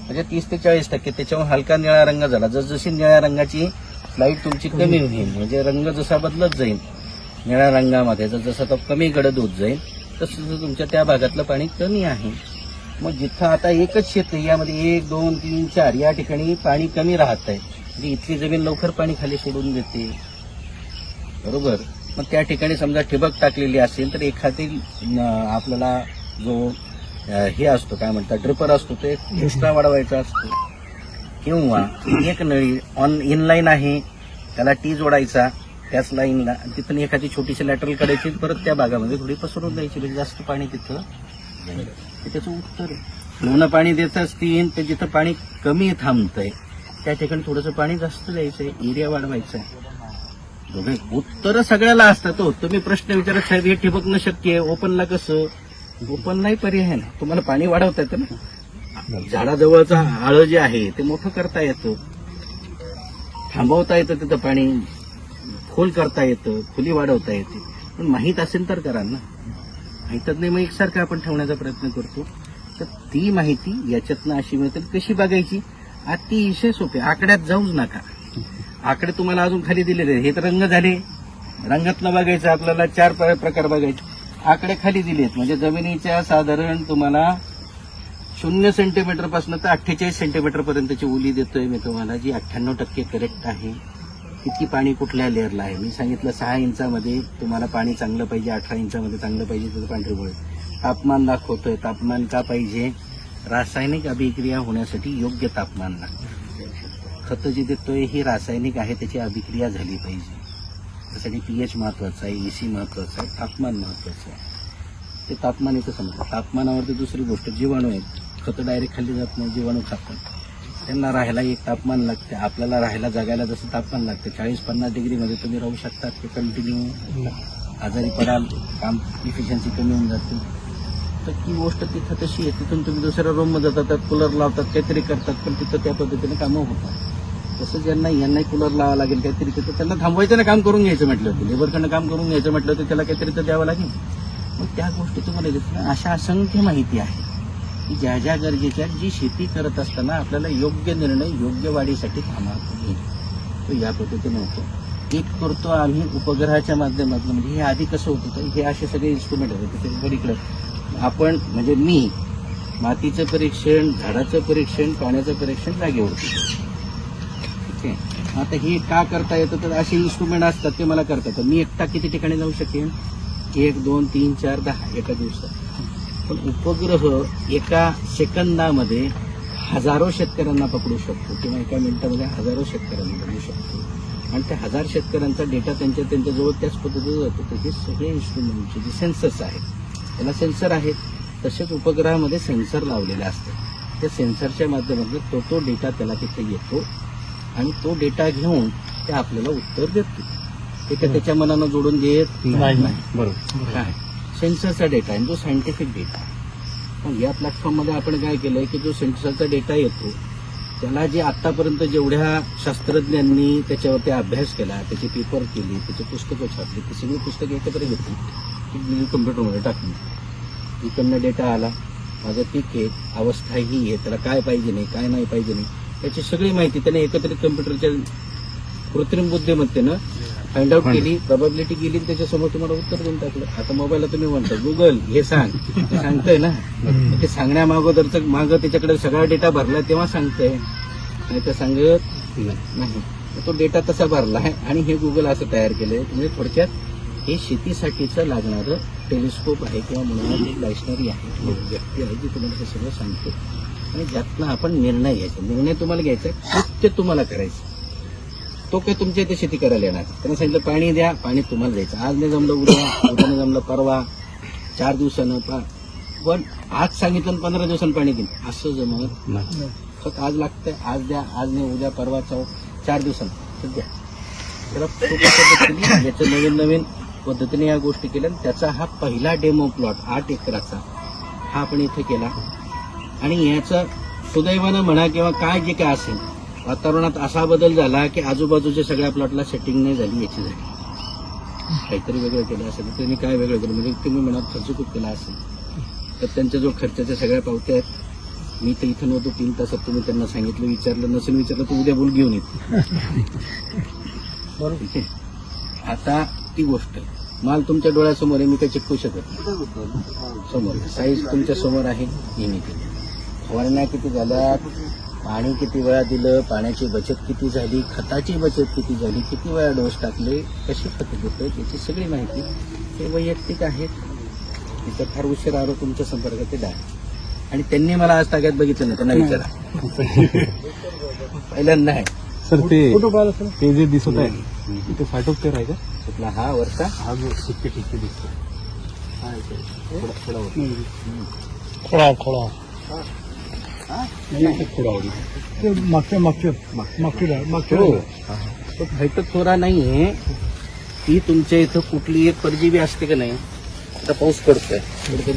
म्हणजे 30 ते 40%. त्याच्यावर हलका निळा रंग झाला. जसजशी निळ्या रंगाची लाईट तुमची कमी होईल, म्हणजे रंग जसा बदलत जाईल निळ्या रंगामध्ये, जसं तो कमी गडद होत जाईल तसं तुमच्या त्या भागातलं पाणी कमी आहे. मग जिथं आता एकच शेत आहे, यामध्ये 1, 2, 3, 4 या ठिकाणी पाणी कमी राहत आहे, म्हणजे इथली जमीन लवकर पाणी खाली सोडून देते, बरोबर. मग त्या ठिकाणी समजा ठिबक टाकलेली असेल तर एखादी आपल्याला जो हे असतो काय म्हणतात ड्रिपर असतो ते एक्स्ट्रा वाढवायचा असतो, किंवा एक नळी इनलाईन आहे त्याला टी जोडायचा त्याच लाईनला, तिथून एखादी छोटीशी लॅटरल काढायची, परत त्या भागामध्ये थोडी पसरून द्यायची, म्हणजे जास्त पाणी तिथं जाईल. हे त्याचं उत्तर आहे. पूर्ण पाणी देत असतील तर जिथं पाणी कमी थांबतंय त्या ठिकाणी थोडंसं पाणी जास्त द्यायचंय, एरिया वाढवायचा आहे. दोघे उत्तर सगळ्याला असतात. हो तुम्ही प्रश्न विचारत साहेब हे ठिबक न शक्य आहे, ओपनला कसं? ओपनलाही पर्याय ना, तुम्हाला पाणी वाढवता येतं ना. झाडाजवळचं आळं जे आहे ते मोठं करता येतं, थांबवता येतं, तिथं पाणी खोल करता येतं, खोली वाढवता येते. पण माहीत असेल तर करा ना, माहीतच नाही मग एकसारखं आपण ठेवण्याचा प्रयत्न करतो. तर ती माहिती याच्यातनं अशी मिळते. कशी बघायची? अतिशय सोपे, आकड्यात जाऊच नका. आकडे तुम्हाला अजून खाली दिलेले हे तर रंग झाले, रंगातलं बघायचं आपल्याला 4 प्रकार बघायचे. आकडे खाली दिलेत म्हणजे जमिनीच्या साधारण तुम्हाला 0 सेंटीमीटर पासून तर 48 सेंटीमीटर पर्यंतची उली देतोय मी तुम्हाला, जी 98% करेक्ट आहे. किती पाणी कुठल्या लेअरला आहे मी सांगितलं. 6 इंचामध्ये तुम्हाला पाणी चांगलं पाहिजे, 18 इंचामध्ये चांगलं पाहिजे, तर पांढरी मुळे. तापमान दाखवतोय. तापमान का पाहिजे? रासायनिक अभिक्रिया होण्यासाठी योग्य तापमान लागतं. खतं जे देतोय ही रासायनिक आहे, त्याची अभिक्रिया झाली पाहिजे. त्यासाठी पीएच महत्वाचं आहे, एसी महत्वाचं आहे, तापमान महत्वाचं आहे. ते तापमान इथं समजा. तापमानावरती दुसरी गोष्ट जीवाणू आहेत. खतं डायरेक्ट खाली जात नाही, जीवाणू खातात. त्यांना राहायला एक तापमान लागते. आपल्याला राहायला जगायला जसं तापमान लागतं 40-50 डिग्रीमध्ये तुम्ही राहू शकतात ते कंटिन्यू. आजारी पडाल, काम इफिशियन्सी कमी होऊन जाते. तर ती गोष्ट तिथं तशी आहे. तिथून तुम्ही दुसऱ्या रूममध्ये जातात, कूलर लावतात, काहीतरी करतात, पण तिथं त्या पद्धतीने कामं होतात. तसंच यांनाही कूलर लावावं लागेल काहीतरी, तिथं त्यांना थांबवायचं ना, काम करून घ्यायचं म्हटलं होतं, लेबरकडनं काम करून घ्यायचं म्हटलं होतं, त्याला काहीतरी तर द्यावं लागेल. मग त्या गोष्टी तुम्हाला देत. अशा असंख्य माहिती आहे की ज्या ज्या गरजेच्या, जी शेती करत असताना आपल्याला योग्य निर्णय योग्य वाढीसाठी थांबावं लागेल. तो या पद्धतीने होतो. एक करतो आम्ही उपग्रहाच्या माध्यमातून. म्हणजे हे आधी कसं होतं तर हे असे सगळे इन्स्ट्रुमेंट होते. त्याच्याकडे आपण म्हणजे मी मातीचं परीक्षण, झाडाचं परीक्षण, पाण्याचं परीक्षण जागेवरती. ठीक आहे. आता हे का करता येतं तर असे इन्स्ट्रुमेंट असतात ते मला करता येतं. मी एकटा किती ठिकाणी जाऊ शकेन? 1, 2, 3, 4, 10 एका दिवसात. पण उपग्रह एका सेकंदामध्ये हजारो शेतकऱ्यांना पकडू शकतो, किंवा एका मिनिटामध्ये हजारो शेतकऱ्यांना पकडू शकतो. आणि त्या 1000 शेतकऱ्यांचा डेटा त्यांच्याजवळ त्याच पद्धतीने जातो. तर हे सगळे इन्स्ट्रुमेंटचे जे सेन्सर्स आहेत, त्याला सेन्सर आहेत. तसेच उपग्रहामध्ये सेन्सर लावलेले असतात. त्या सेन्सरच्या माध्यमातून तो डेटा त्याला तिथे येतो आणि तो डेटा घेऊन ते आपल्याला उत्तर देतो. ते काय त्याच्या मनानं जोडून देत नाही. बरोबर. काय सेन्सरचा डेटा आहे, जो सायंटिफिक डेटा. मग या प्लॅटफॉर्ममध्ये आपण काय केलंय की जो सेन्सरचा डेटा येतो त्याला जे आतापर्यंत जेवढ्या शास्त्रज्ञांनी त्याच्यावरती अभ्यास केला, त्याची पेपर केली, त्याची पुस्तकं छापली, ती सगळी पुस्तकं एकत्र घेतली की कम्प्युटरमध्ये टाकली. इकडनं डेटा आला, माझं पीक आहे, अवस्था ही आहे, त्याला काय पाहिजे नाही, काय नाही पाहिजे नाही, त्याची सगळी माहिती त्याने एकत्रित कम्प्युटरच्या कृत्रिम बुद्धिमत्तेनं फाइंड आउट केली, प्रोबॅबिलिटी केली, त्याच्यासमोर तुम्हाला उत्तर देऊन टाकलं. आता मोबाईलला तुम्ही म्हणता गुगल हे सांग, ते सांगतंय ना. ते सांगण्यामागोदरचं मागं त्याच्याकडे सगळा डेटा भरला तेव्हा सांगतंय, नाही तर सांगत नाही. तो डेटा तसा भरला आहे आणि हे गुगल असं तयार केलंय. म्हणजे थोडक्यात हे शेतीसाठीचं लागणारं टेलिस्कोप आहे किंवा म्हणून एक डायशनरी आहे, व्यक्ती आहे जी तुम्हाला हे सगळं सांगते. आणि ज्यातनं आपण निर्णय घ्यायचा. निर्णय तुम्हाला घ्यायचा, कृत्य तुम्हाला करायचं. तो काय तुमच्या इथे शेती करायला येणार. त्यांना सांगितलं पाणी द्या, पाणी तुम्हाला द्यायचं. आज नाही जमलं उद्या, उद्या नाही जमलं परवा, 4 दिवसानं. पण आज सांगितलं 15 दिवसांनी पाणी देईन असं जमत नाही. फक्त आज लागतंय, आज द्या, आज नाही उद्या परवा 4 दिवसांनी द्या. त्याला सोप्या पद्धतीने याचं नवीन पद्धतीने या गोष्टी केल्या. त्याचा हा पहिला डेमो प्लॉट 8 एकराचा हा आपण इथे केला. आणि याचं सुदैवानं म्हणा किंवा काय जे काय असेल, वातावरणात असा बदल झाला की आजूबाजूच्या सगळ्या प्लॉटला सेटिंग नाही झाली, याची झाली. काहीतरी वेगळं केलं असेल, त्यांनी काय वेगळं केलं म्हणजे तुम्ही म्हणा खर्च खूप केला असेल तर त्यांच्या जो खर्चाच्या सगळ्या पावत्या आहेत मी तर इथं नव्हतो 3 तासात, तुम्ही त्यांना सांगितलं, विचारलं नसेल, विचारलं तर उद्या बोल घेऊन येत. ठीक आहे. आता ती गोष्ट माल तुमच्या डोळ्यासमोर आहे, मी काही चिटकू शकत नाही. समोर साईज तुमच्या समोर आहे, हे मी केली. फवारण्या किती झाल्यात, पाणी किती वेळा दिलं, पाण्याची बचत किती झाली, खताची बचत किती झाली, किती वेळा डोस टाकले, कशी खतं देतोय, याची सगळी माहिती ते वैयक्तिक आहेत. तिथं फार उशीर आलो तुमच्या संपर्कात ते आणि त्यांनी मला आज ताग्यात बघितलं नाही, त्यांना विचारा. पहिल्यांदा आहे सर ते जे दिसत आहे ते फाटोक्टर आहे का? कुठला हा वरचा हा जो शिक्के ठिक्के दिसतो तो फायटोथोरा नाहीये. ती तुमच्या इथं कुठली एक परजीवी असते का नाही. आता पाऊस पडतोय,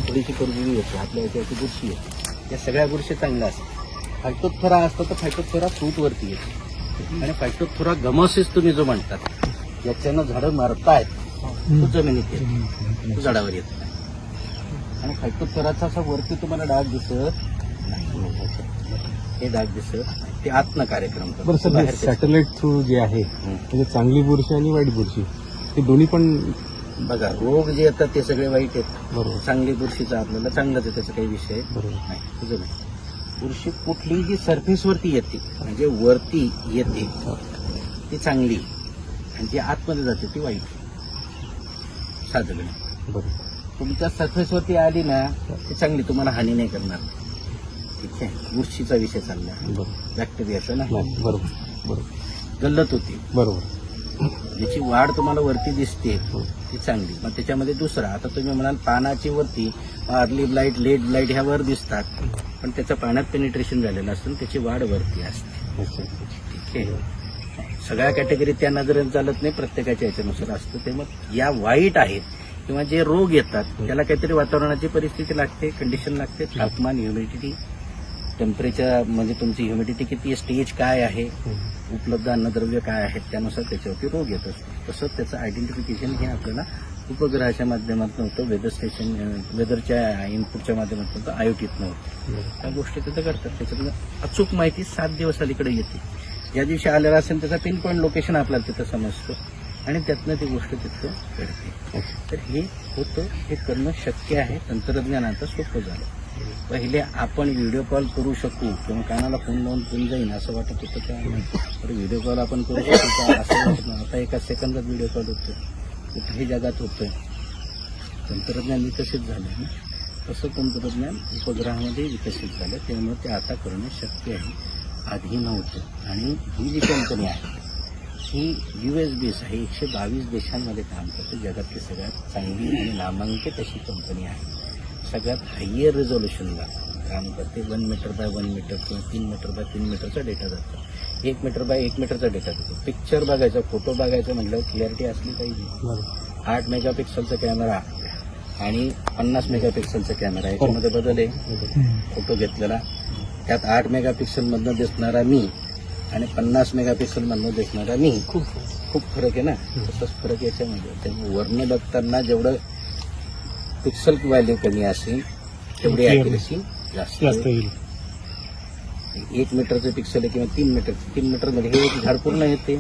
थोडीशी परजीवी येते, आपल्या याच्यावरती बुरशी येते, या सगळ्या बुरशी चांगल्या असतात. फायटोथोरा असतो तर फायटोथोरा फ्रूटवरती येते आणि फायटोथोरा गमॉसिस तुम्ही जो म्हणतात, याच्यानं झाडं मारतायत, तो जमिनीत येतो, तो झाडावर येत नाही. आणि फायटोथोराचा असा वरती तुम्हाला डाग दिसत नाही, हे डाग दिसत नाही, ते आत्म कार्यक्रम बरं सर, सॅटेलाइट थ्रू जे आहे म्हणजे चांगली बुरशी आणि वाईट बुरशी हे दोन्ही पण बघा. रोग जे येतात ते सगळे वाईट आहेत. बरोबर. चांगली बुरशीचा आपल्याला चांगलाच आहे, त्याचा काही विषय बरोबर नाही. तुझं नाही. बुरशी कुठलीही सरफेसवरती येते, म्हणजे वरती येते ती चांगली, आणि जी आतमध्ये जाते ती वाईट. साधं गणित. बरोबर. तुमच्या सरफेसवरती आली ना ती चांगली, तुम्हाला हानी नाही करणार. ठीक आहे. बुरशीचा विषय चालला, बरोबर. बॅक्टेरियाचा ना. बरोबर बरोबर गल्लत होती, बरोबर. ज्याची वाढ तुम्हाला वरती दिसते ती चांगली. मग त्याच्यामध्ये दुसरा, आता तुम्ही म्हणाल पानाची वरती अर्ली ब्लाइट, लेट ब्लाइट ह्या वर दिसतात, पण त्याचं पाण्यात पेनिट्रेशन झालेलं असतं, त्याची वाढ वरती असते. ठीक आहे. सगळ्या कॅटेगरी त्या नजरेने चालत नाही, प्रत्येकाच्या याच्यानुसार असतं ते. मग या वाईट आहेत किंवा जे रोग येतात त्याला काहीतरी वातावरणाची परिस्थिती लागते, कंडिशन लागते, तापमान, ह्युमिडिटी, टेम्परेचर, म्हणजे तुमची ह्युमिडिटी किती, स्टेज काय आहे, उपलब्ध अन्नद्रव्य काय आहेत, त्यानुसार त्याच्यावरती रोग येत असतो. तसंच त्याचं आयडेंटिफिकेशन हे आपल्याला उपग्रहाच्या माध्यमातून होतं, वेदर स्टेशन, वेदरच्या इनपुटच्या माध्यमातून होतं, IoTतनं होतं. त्या गोष्टी तिथं करतात. त्याच्यातनं अचूक माहिती 7 दिवस अलीकडे येते. ज्या दिवशी आलेला असेल त्याचा पिन पॉईंट लोकेशन आपल्याला तिथं समजतं आणि त्यातनं ती गोष्ट तिथं घडते. तर हे होतं, हे करणं शक्य आहे. तंत्रज्ञान आता सोपं झालं. पहिले आपण व्हिडिओ कॉल करू शकू किंवा कानाला फोन लावून फोन जाईन असं वाटत होतं का नाही, तर व्हिडिओ कॉल आपण करू शकतो का असं वाटत नाही. आता एका सेकंदात व्हिडिओ कॉल होतो, कुठेही जगात होतोय. तंत्रज्ञान विकसित झालं ना, तसं तंत्रज्ञान उपग्रहामध्ये विकसित झालं, त्यामुळे ते आता करणं शक्य आहे, आधी नव्हतं. आणि ही जी कंपनी आहे ही US बेस आहे, 122 देशांमध्ये काम करते. जगातली सगळ्यात चांगली आणि नामांकित अशी कंपनी आहे. सगळ्यात हायर रिझोल्युशनला काम करते. 1 मीटर बाय 1 मीटर किंवा 3 मीटर बाय 3 मीटरचा डेटा जातो, 1 मीटर बाय 1 मीटरचा डेटा देतो. पिक्चर बघायचा, फोटो बघायचा म्हटल्यावर क्लिअरिटी असली पाहिजे. 8 मेगापिक्सलचा कॅमेरा आणि 50 मेगापिक्सलचा कॅमेरा याच्यामध्ये बदल आहे. फोटो घेतलेला त्यात 8 मेगापिक्सलमधनं दिसणारा मी आणि 50 मेगापिक्सलमधनं दिसणारा मी, खूप फरक आहे ना. तसंच फरक याच्यामध्ये. त्यामुळे वर्ण बघताना जेवढं पिक्सल व्हॅल्यू कमी असेल तेवढी ॲक्युरेसी जास्त होईल. 1 मीटरचं पिक्सल आहे किंवा 3 मीटरमध्ये हे एक झाड पूर्ण येते.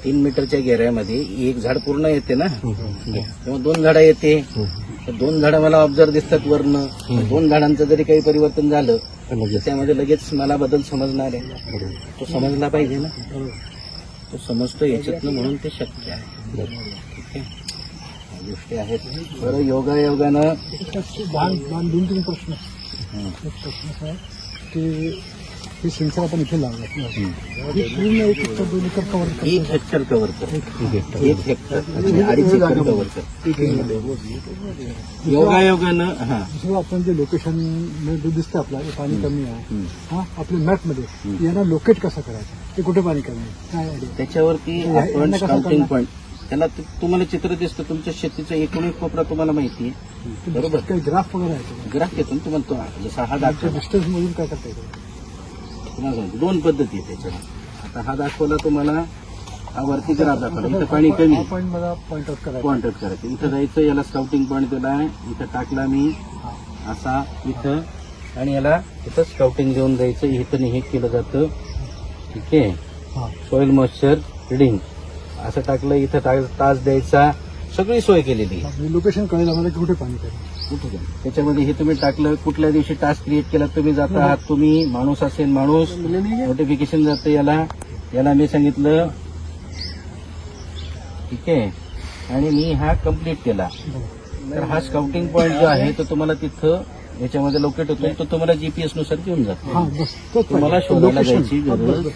3 मीटरच्या घेऱ्यामध्ये एक झाड पूर्ण येते ना, किंवा 2 झाडं येते. तर 2 झाडं मला ऑब्झर्व दिसतात वर्ण. 2 झाडांचं जरी काही परिवर्तन झालं तर त्यामध्ये लगेच मला बदल समजणार आहे. तो समजला पाहिजे ना, तो समजतो याच्यातनं, म्हणून ते शक्य आहे. ठीक आहे, गोष्टी आहेत. बरं, योगायोगानं 2-3 प्रश्न. एक प्रश्न असा आहे की हे सेन्सर आपण इथे लावलं, हे पूर्ण 1 हेक्टर 2 एकर कव्हर करतं. 1 हेक्टर कव्हर कर, 1 हेक्टर 2.5 एकर कव्हर कर. योगायोगानं दुसरं आपण जे लोकेशन जो दिसतं आपल्याला पाणी कमी आहे, हा आपल्या मॅपमध्ये यांना लोकेट कसं करायचं, ते कुठे पाणी कमी आहे, काय idea? त्याच्यावरती आपण स्काउटिंग पॉईंट, त्याला तुम्हाला चित्र दिसतं, तुमच्या शेतीचा एकूण एक कोपरा तुम्हाला माहिती आहे, बरोबर. काही ग्राफ वगैरे आहे ग्राफ येतो ना तुम्हाला, तो जसा हा दाखवला डिस्टन्स मधून काय करता येतं? तुम्हाला सांगतो 2 पद्धती आहे त्याच्यात. आता हा दाखवला तुम्हाला, हा वरती ग्राफ दाखवला, इथं पाणी कमी, पॉईंट मला पॉईंट आउट करायचं. पॉईंट आउट करायचं. इथं जायचं, याला स्काउटिंग पॉईंट दिला आहे, इथं टाकला मी असा, इथं आणि याला इथं स्काउटिंग देऊन द्यायचं. इथं हे केलं जातं. ठीक आहे. हा. सॉइल मॉइश्चर रिडिंग असं टाकलं. इथं तास द्यायचा. सगळी सोय केलेली आहे. लोकेशन कळलं मला कुठे पाणी कुठे त्याच्यामध्ये हे तुम्ही टाकलं. कुठल्या दिवशी टास्क क्रिएट केला तुम्ही जाता आहात. तुम्ही माणूस असेल माणूस नोटिफिकेशन जातं याला मी सांगितलं. ठीक आहे. आणि मी हा कम्प्लीट केला. तर हा स्काउटिंग पॉईंट जो आहे तो तुम्हाला तिथं याच्यामध्ये लोकेट होतो. तो तुम्हाला जीपीएस नुसार घेऊन जातो. तुम्हाला शोधायला जायची गरज.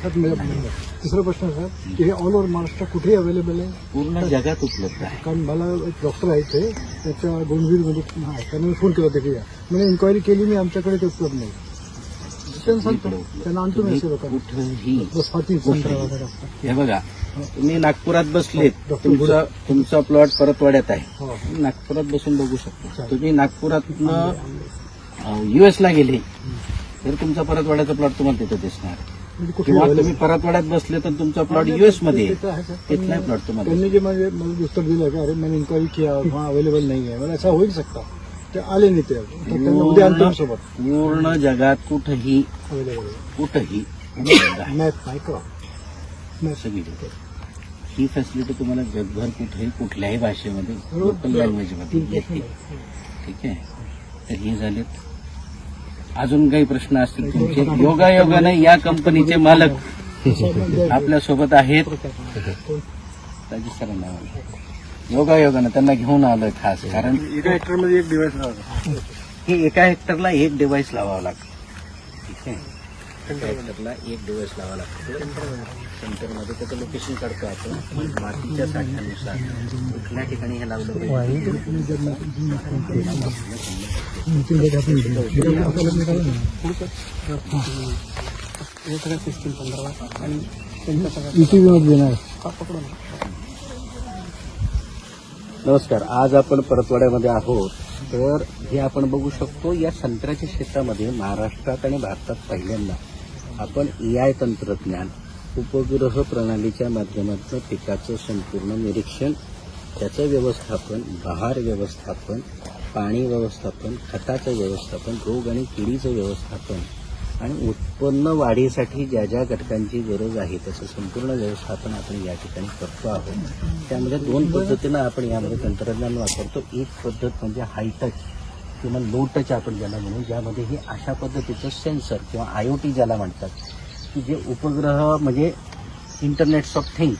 तिसरा प्रश्न सर की हे ऑल ओव्हर महाराष्ट्र कुठेही अवेलेबल आहे. पूर्ण जगात उपलब्ध आहे. कारण मला एक डॉक्टर आहे ते त्याच्या गोंडवीरमध्ये त्यांनी फोन केला होता की या म्हणजे इन्क्वायरी केली मी आमच्याकडे ते उपलब्ध नाही. त्यांना आणतो मी असे लोकांना कुठेही बस हाती हे बघा तुम्ही नागपुरात बसलेत. तुमचा प्लॉट परतवाड्यात आहे. तुम्ही नागपुरात बसून बघू शकता. तुम्ही नागपुरातनं US ला गेले तर तुमचा परतवाड्याचा प्लॉट तुम्हाला तिथं दिसणार. किंवा तुम्ही परतवाड्यात बसले तर तुमचा प्लॉट US मध्ये तिथला प्लॉट तुम्हाला. त्यांनी जे मला उत्तर दिलं की अरे मैंने इन्क्वायरी किया वहाँ अवेलेबल नहीं है मला ऐसा होईल सकता ते आले नाही. ते त्यांना उद्या अंतिम सोबत पूर्ण जगात कुठेही अवेलेबल मॅथ मायक्रो सगळीकडे ही फॅसिलिटी तुम्हाला जगभर कुठेही कुठल्याही भाषेमध्ये लोकल लँग्वेजमध्ये येते. ठीक आहे. तर हे झालेत. अजून काही प्रश्न असतील तुमचे. योगायोगाने या कंपनीचे मालक आपल्या सोबत आहेत. राजेश योगायोगानं त्यांना घेऊन आलोय खास. कारण एका हेक्टरमध्ये एक डिव्हाइस लावला. हे एका हेक्टरला एक डिव्हाइस लावावं लागतं. ठीक आहे. एका हेक्टरला एक डिव्हाइस लावावं लागतं. सेंटरमध्ये त्याचं लोकेशन काढतो आपण. मातीच्या साठ्यानुसार कुठल्या ठिकाणी हे लावलं पाहिजे. नमस्कार. आज आपण परतवाड्यामध्ये आहोत. तर हे आपण बघू शकतो या संत्र्याच्या शेतामध्ये महाराष्ट्रात आणि भारतात पहिल्यांदा आपण AI तंत्रज्ञान उपग्रह प्रणालीच्या माध्यमातून पिकाचं संपूर्ण निरीक्षण, त्याचं व्यवस्थापन, बहार व्यवस्थापन, पाणी व्यवस्थापन, खताचं व्यवस्थापन, रोग आणि किडीचं व्यवस्थापन आणि उत्पन्न वाढीसाठी ज्या ज्या घटकांची गरज आहे त्याचं संपूर्ण व्यवस्थापन आपण या ठिकाणी करतो आहोत. त्यामध्ये दोन पद्धतीनं आपण यामध्ये तंत्रज्ञान वापरतो. एक पद्धत म्हणजे हायटच किंवा लो टच आपण ज्याला म्हणू, ज्यामध्ये हे अशा पद्धतीचं सेन्सर किंवा IoT ज्याला म्हणतात की जे उपग्रह म्हणजे इंटरनेट्स ऑफ थिंग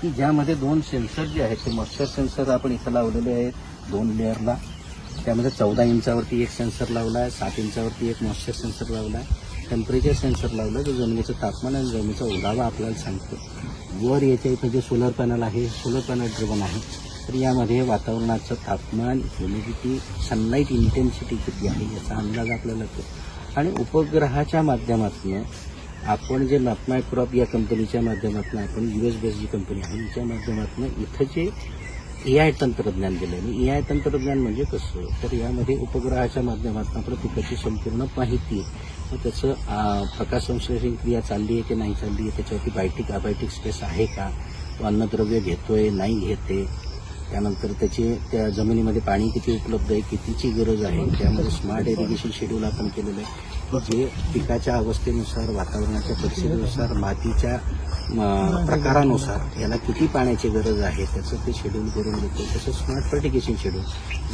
की ज्यामध्ये दोन सेन्सर जे आहेत ते मॉइश्चर सेन्सर आपण इथं लावलेले आहेत 2 लेअरला. त्यामध्ये 14 इंचावरती एक सेन्सर लावला आहे, 7 इंचावरती एक मॉइश्चर सेन्सर लावला आहे, टेम्परेचर सेन्सर लावला जो जमिनीचं तापमान आणि जमिनीचा ओलावा आपल्याला सांगतो. वर याच्या इथं जे सोलर पॅनल आहे, सोलर पॅनल ड्रिवन आहे. तर यामध्ये वातावरणाचं तापमान, ह्युमिडिटी, सनलाईट इंटेन्सिटी किती आहे याचा अंदाज आपल्याला येतो. आणि उपग्रहाच्या माध्यमातून आपण जे मॅपमायक्रॉप या कंपनीच्या माध्यमातून आपण US बेस्ड जी कंपनी आहे याच्या माध्यमातून इथं जे AI तंत्रज्ञान दिलं आहे. AI तंत्रज्ञान म्हणजे कसं, तर यामध्ये उपग्रहाच्या माध्यमातून आपलं पिकाची संपूर्ण माहिती, मग त्याचं प्रकाशसंश्लेषण क्रिया चालली आहे की नाही चालली आहे, त्याच्यावरती बायोटिक अबायोटिक स्ट्रेस आहे का, तो अन्नद्रव्य घेतोय नाही घेते, त्यानंतर त्याचे त्या जमिनीमध्ये पाणी किती उपलब्ध आहे, कितीची गरज आहे, त्यामध्ये स्मार्ट इरिगेशन शेड्यूल आपण केलेलं आहे जे पिकाच्या अवस्थेनुसार, वातावरणाच्या परिस्थितीनुसार, मातीच्या प्रकारानुसार याला किती पाण्याची गरज आहे त्याचं ते शेड्यूल करून देतो. तसं स्मार्ट फर्टिगेशन शेड्यूल,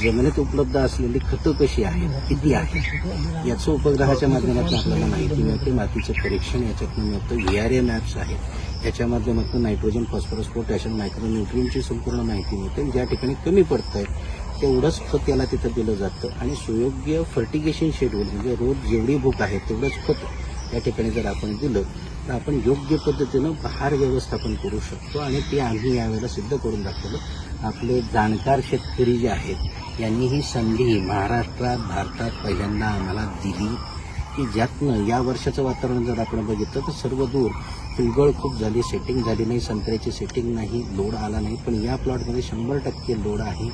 जमिनीत उपलब्ध असलेली खतं कशी आहेत, किती आहे याचं उपग्रहाच्या माध्यमातून आपल्याला माहिती मिळते. मातीचं परीक्षण याच्यातून मिळतं. VRA मॅप्स आहेत याच्या माध्यमातून नायट्रोजन, फॉस्फरस, पोटॅशियम, मायक्रोन्यूट्रियनची संपूर्ण माहिती मिळते. ज्या ठिकाणी कमी पडतं आहे तेवढंच खत याला तिथं दिलं जातं. आणि सुयोग्य फर्टिगेशन शेड्यूल म्हणजे रोज जेवढी भूक आहे तेवढंच खत या ठिकाणी जर आपण दिलं तर आपण योग्य पद्धतीनं बहार व्यवस्थापन करू शकतो. आणि ते आम्ही यावेळेला सिद्ध करून दाखवलं. आपले जाणकार शेतकरी जे आहेत यांनी ही संधी महाराष्ट्रात, भारतात पहिल्यांदा आम्हाला दिली की ज्यातनं या वर्षाचं वातावरण जर आपण बघितलं तर सर्व दूर फुलगळ खूप झाली, सेटिंग झाली नाही, संत्र्याची सेटिंग नाही, लोड आला नाही. पण या प्लॉटमध्ये 100% लोड आहे.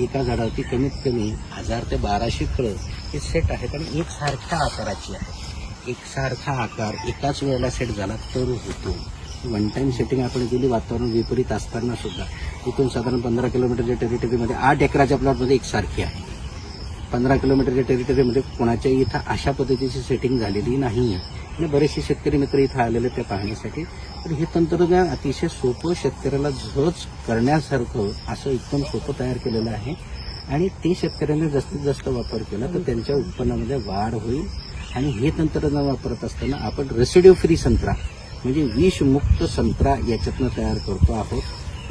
एका झाडावरती कमीत कमी 1000 ते 1200 फळं हे सेट आहेत आणि एकसारख्या आकाराची आहे. एकसारखा आकार एकाच वेळेला सेट झाला तर होतो. वन टाइम सेटिंग आपण केली वातावरण विपरीत असताना सुद्धा. इथून साधारण 15 किलोमीटरच्या टेरिटरीमध्ये 8 एकराच्या प्लॉटमध्ये एकसारखी आहे. 15 किलोमीटरच्या टेरिटरीमध्ये कोणाच्याही इथं अशा पद्धतीची सेटिंग झालेली नाही आहे. आणि बरेचसे शेतकरी मित्र इथं आलेले ते पाहण्यासाठी. तर हे तंत्रज्ञान अतिशय सोपं, शेतकऱ्याला झोच करण्यासारखं असं एकदम सोपं तयार केलेलं आहे. आणि ते शेतकऱ्यांनी जास्तीत जास्त वापर केला तर त्यांच्या उत्पन्नामध्ये वाढ होईल. आणि हे तंत्रज्ञान वापरत असताना आपण रेसिड्यू फ्री संत्रा म्हणजे विषमुक्त संत्रा याच्यातनं तयार करतो आहोत.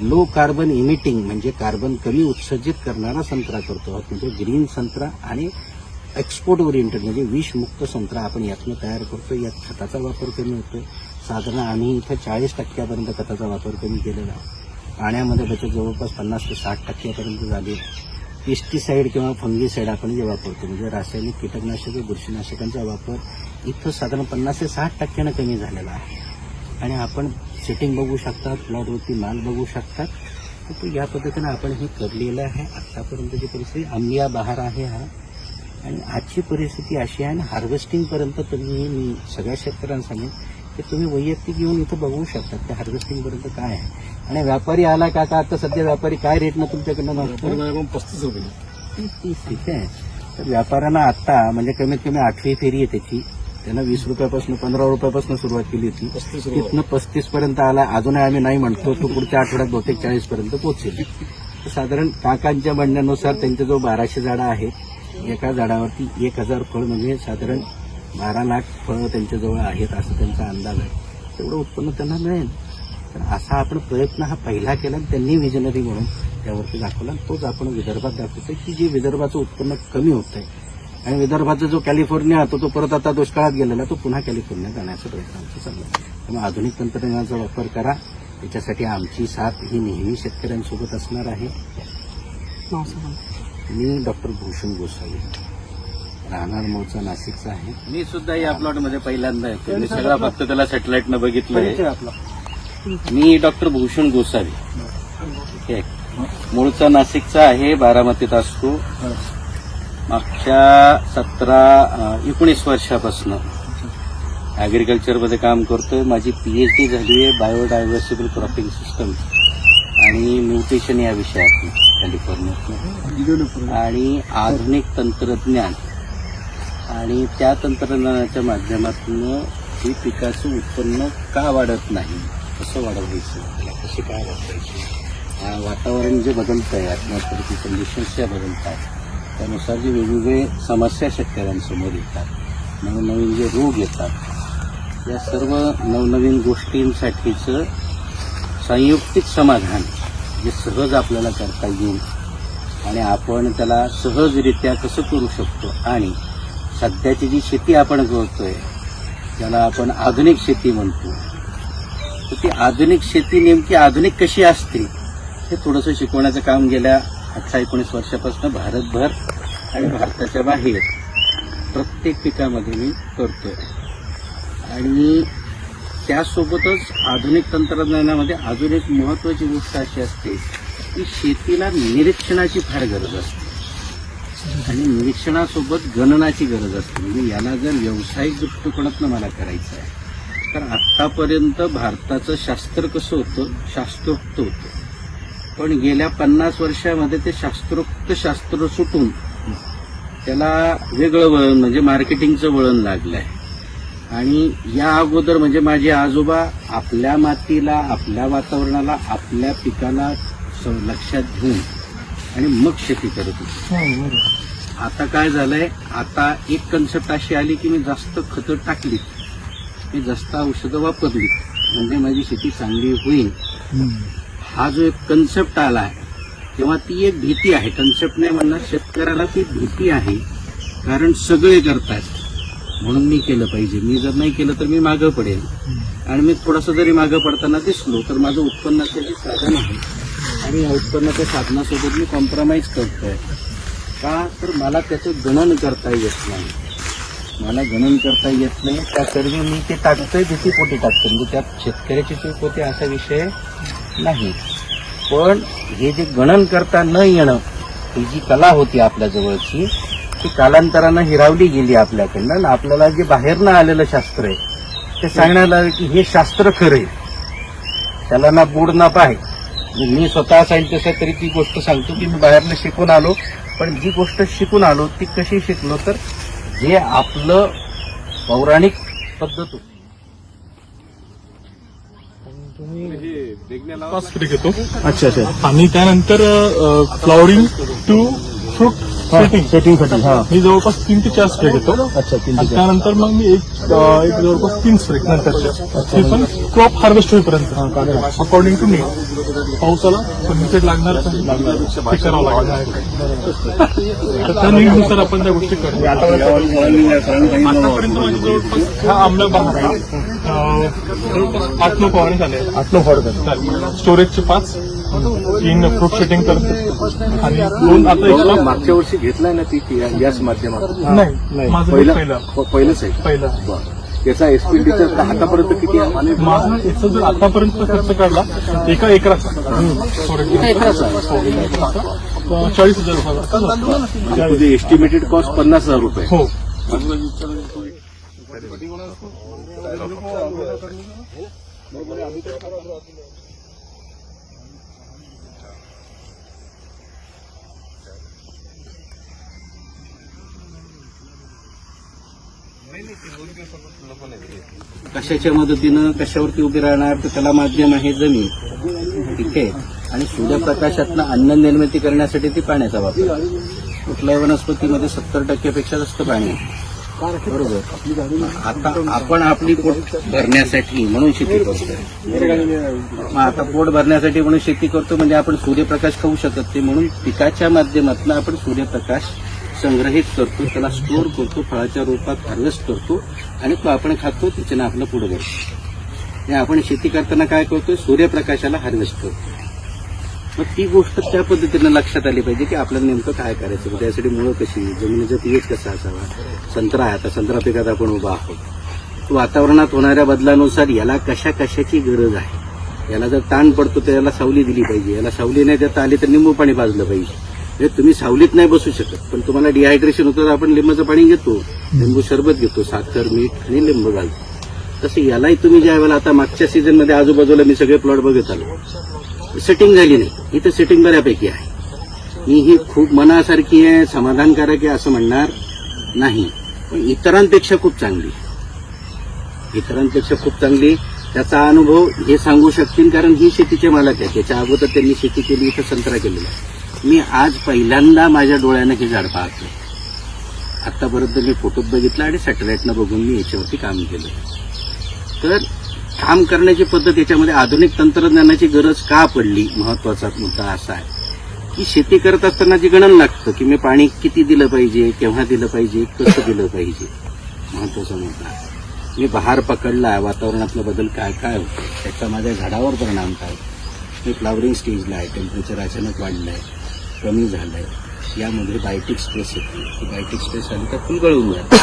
लो कार्बन इमिटिंग म्हणजे कार्बन कमी उत्सर्जित करणारा संत्रा करतो आहोत. म्हणजे ग्रीन संत्रा आणि एक्सपोर्ट ओरिएंटेड म्हणजे विषमुक्त संत्रा आपण यातनं तयार करतो. यात खताचा वापर कमी होतो. साधारण आम्ही इथं 40% खताचा वापर कमी केलेला आहे. पाण्यामध्ये बचत जवळपास 50 ते 60% झाली. पेस्टिसाईड किंवा फंगीसाईड आपण जे वापरतो म्हणजे रासायनिक कीटकनाशके, बुरशीनाशकांचा वापर इथं साधारण 50 ते 60% कमी झालेला आहे. आणि आपण सेटिंग बघू शकतात, प्लॉटवरती माल बघू शकतात. तर या पद्धतीनं आपण हे करलेलं आहे. आतापर्यंतची परिस्थिती आंबिया बहार आहे हा. आणि आजची परिस्थिती अशी आहे. आणि हार्वेस्टिंगपर्यंत तुम्ही मी सगळ्या शेतकऱ्यांना सांगेन की तुम्ही वैयक्तिक येऊन इथं बघू शकतात की हार्वेस्टिंगपर्यंत काय आहे. आणि व्यापारी आला का आता सध्या व्यापारी काय रेटनं तुमच्याकडनं मागतो? 35 रुपये. ठीक आहे. तर व्यापाऱ्यांना आता म्हणजे कमीत कमी 8वी फेरी आहे त्याची. त्यानं 20 रुपयापासून 15 रुपयापासून सुरुवात केली होती. तिथनं 35 पर्यंत आला. अजूनही आम्ही नाही म्हणतो तो पुढच्या आठवड्यात बहुतेक 40 पर्यंत पोहोचेल. साधारण काकांच्या म्हणण्यानुसार त्यांच्याजवळ 1200 झाडं आहेत. एका झाडावरती 1000 फळ म्हणजे साधारण 12 लाख फळं त्यांच्याजवळ आहेत असं त्यांचा अंदाज आहे. तेवढं उत्पन्न त्यांना मिळेल. तर असा आपण प्रयत्न हा पहिला केला. त्यांनी विजनरी म्हणून त्यावरती दाखवला. तोच आपण विदर्भात दाखवतोय की जे विदर्भाचं उत्पन्न कमी होत आहे. आणि विदर्भाचा जो कॅलिफोर्निया होता तो परत आता दुष्काळात गेलेला तो पुन्हा कॅलिफोर्निया जाण्याचा प्रयत्न आमचा चालला आहे. त्यामुळे आधुनिक तंत्रज्ञानाचा वापर करा. त्याच्यासाठी आमची साथ ही नेहमी शेतकऱ्यांसोबत असणार आहे. मी डॉक्टर भूषण गोसावी, राहणार मोर्चा नाशिकचा आहे. मी सुद्धा या प्लॉटमध्ये पहिल्यांदा येतो. मी सगळा फक्त त्याला सॅटेलाइटनं बघितलंय. मी डॉक्टर भूषण गोसावी, ठीक आहे. मूळचा नाशिकचा आहे, बारामतीत असतो. मागच्या 19 वर्षापासून ॲग्रिकल्चरमध्ये काम करतोय. माझी PhD झाली आहे बायोडायव्हर्सिबल क्रॉपिंग सिस्टम आणि न्यूट्रिशन या विषयात कॅलिफोर्नियात. आणि आधुनिक तंत्रज्ञान आणि त्या तंत्रज्ञानाच्या माध्यमातून ही पिकाचं उत्पन्न का वाढत नाही, कसं वाढवायचं, कशी काय वाढवायची, वातावरण जे बदलत आहे, ॲटमॉस्फिअरची कंडिशन्स ज्या बदलत आहेत त्यानुसार जे वेगवेगळे समस्या शेतकऱ्यांसमोर येतात, नवनवीन जे रोग येतात, या सर्व नवनवीन गोष्टींसाठीचं संयुक्तिक समाधान जे सहज आपल्याला करता येईल आणि आपण त्याला सहजरित्या कसं करू शकतो. आणि सध्याची जी शेती आपण करतोय त्याला आपण आधुनिक शेती म्हणतो. तर ती आधुनिक शेती नेमकी आधुनिक कशी असते हे थोडंसं शिकवण्याचं काम गेल्या 18-19 वर्षापासून भारतभर आणि भारताच्या बाहेर प्रत्येक पिकामध्ये मी करतोय. आणि त्यासोबतच आधुनिक तंत्रज्ञानामध्ये अजून एक महत्त्वाची गोष्ट अशी असते की शेतीला निरीक्षणाची फार गरज असते आणि निरीक्षणासोबत गणनाची गरज असते. म्हणजे याला जर व्यावसायिक दृष्टिकोनातनं मला करायचं आहे तर आत्तापर्यंत भारताचं शास्त्र कसं होतं, शास्त्रोक्त होतं. पण गेल्या 50 वर्षामध्ये ते शास्त्रोक्त शास्त्र सुटून त्याला वेगळं वळण म्हणजे मार्केटिंगचं वळण लागलं आहे. आणि या अगोदर म्हणजे माझे आजोबा आपल्या मातीला, आपल्या वातावरणाला, आपल्या पिकाला लक्षात घेऊन आणि मग शेती करत होते. आता काय झालंय, आता एक कन्सेप्ट अशी आली की मी जास्त खतं टाकली, मी जास्त औषधं वापरली म्हणजे माझी शेती चांगली होईल. हा जो एक कन्सेप्ट आला आहे तेव्हा ती एक भीती आहे. कन्सेप्ट नाही म्हणणार, शेतकऱ्याला ती भीती आहे. कारण सगळे करतात म्हणून मी केलं पाहिजे, मी जर नाही केलं तर मी मागं पडेल. आणि मी थोडंसं जरी मागं पडताना दिसलो तर माझं उत्पन्नाचं जे साधन आहे आणि या उत्पन्नाच्या साधनासोबत मी कॉम्प्रोमाइज करतोय का, तर मला त्याचं गणन करता येत नाही. मला गणन करता येत नाही त्याकरवी मी ते टाकतोय, भीतीपोटी टाकतो. म्हणजे त्यात शेतकऱ्याची चूक होते असा विषय नाही. पण हे जे गणन करता न येणं ही जी कला होती आपल्या जवळची ती कालांतरानं हिरावली गेली आपल्याकडनं. आणि आपल्याला जे बाहेरनं आलेलं शास्त्र आहे ते सांगण्यात आलं की हे शास्त्र खरं आहे, त्याला ना बूड ना पाय. मी स्वतः सायंटिस्ट आहे तरी ती गोष्ट सांगतो की मी बाहेरनं शिकून आलो पण जी गोष्ट शिकून आलो ती कशी शिकलो तर जे आपलं पौराणिक पद्धत होती. पाच स्प्रे घेतो अच्छा अच्छा आणि त्यानंतर फ्लॉवरिंग टू फ्रूट सेटिंगसाठी हा मी जवळपास 3 ते 4 स्प्रे घेतो. अच्छा तीन आणि ते चार. त्यानंतर मग मी एक जवळपास 3 स्प्रे नंतरचे ते पण क्रॉप हार्वेस्ट होईपर्यंत अकॉर्डिंग टू मी पावसाला फर्निचर लागणार ते करावं लागेल. तर त्या नीडनुसार आपण त्या गोष्टी करतो. आतापर्यंत माझी जवळपास ह्या आंब्या बहार जवळपास 8-9 फवारणी झाले. 8-9 फॉर करतात. स्टोरेजचे 5, 3 फ्रूट सेटिंग करतो आणि 2 आता एक्स्ट्रा. मागच्या वर्षी घेतलाय ना ती याच माध्यमातून नाही माझं पहिलंच आहे. पहिला त्याचा एसपीटीचा आतापर्यंत किती आहे? माझा याचा जर आतापर्यंत खर्च काढला एका एकराचा एकराचा. 40,000 रुपये. तुझे एस्टिमेटेड कॉस्ट 50,000 रुपये. हो कशाच्या मदतीनं कशावरती उभी राहणार तर त्याला माध्यम आहे जमीन. ठीक आहे. आणि सूर्यप्रकाशातनं अन्न निर्मिती करण्यासाठी ती पाण्याचा वापर. कुठल्याही वनस्पतीमध्ये 70% पेक्षा जास्त पाणी आहे. बरोबर. आता आपण आपली पोट भरण्यासाठी म्हणून शेती करतोय. मग आता पोट भरण्यासाठी म्हणून शेती करतो म्हणजे आपण सूर्यप्रकाश खाऊ शकत नाही, म्हणून पिकाच्या माध्यमातून आपण सूर्यप्रकाश संग्रहित करतो, त्याला स्टोअर करतो, फळाच्या रूपात हार्वेस्ट करतो आणि तो आपण खातो, तिच्यानं आपलं पोट भरतो. हे आपण शेती करताना काय करतो, सूर्यप्रकाशाला हार्वेस्ट करतो. मग ती गोष्ट त्या पद्धतीनं लक्षात आली पाहिजे की आपल्याला नेमकं काय करायचं. त्यासाठी मुळं कशी, जमिनीचा पीएच कसा असावा. संत्रा आहे, आता संत्रा पिकात आपण उभा आहोत. वातावरणात होणाऱ्या बदलानुसार याला कशा कशाची गरज आहे. याला जर ताण पडतो तर याला सावली दिली पाहिजे. याला सावली नाही देता आली तर लिंबू पाणी पाजलं पाहिजे. म्हणजे तुम्ही सावलीत नाही बसू शकत, पण तुम्हाला डिहायड्रेशन होतं तर आपण लिंबाचं पाणी घेतो, लिंबू सरबत घेतो, साखर मीठ आणि लिंबू घालतो. तसं यालाही तुम्ही ज्या वेळेला आता मागच्या सीझनमध्ये आजूबाजूला मी सगळे प्लॉट बघत आलो, सेटिंग झाली नाही. इथं सेटिंग बऱ्यापैकी आहे. ही खूप मनासारखी आहे, समाधानकारक आहे असं म्हणणार नाही, पण इतरांपेक्षा खूप चांगली. इतरांपेक्षा खूप चांगली त्याचा अनुभव हे सांगू शकतील, कारण ही शेतीचे मालक आहे. त्याच्या अगोदर त्यांनी शेती केली, इथं संत्रा केलेला. मी आज पहिल्यांदा माझ्या डोळ्यानं हे झाड पाहतोय. आतापर्यंत मी फोटोत बघितला आणि सॅटेलाईटनं बघून मी याच्यावरती काम केलं. तर काम करण्याची पद्धत, याच्यामध्ये आधुनिक तंत्रज्ञानाची गरज का पडली, महत्वाचा मुद्दा असा आहे की शेती करत असताना जी गणन लागतं की मी पाणी किती दिलं पाहिजे, केव्हा दिलं पाहिजे, कसं दिलं पाहिजे, महत्वाचा मुद्दा. मी बहार पकडला, वातावरणातला बदल काय काय होतो, त्याचा माझ्या झाडावर परिणाम काय. मी फ्लावरिंग स्टेजला आहे, टेम्परेचर अचानक वाढलंय, कमी झालंय, यामध्ये बायोटिक स्ट्रेस येते. ती बायोटिक स्ट्रेस आली तर फुल गळून जातं.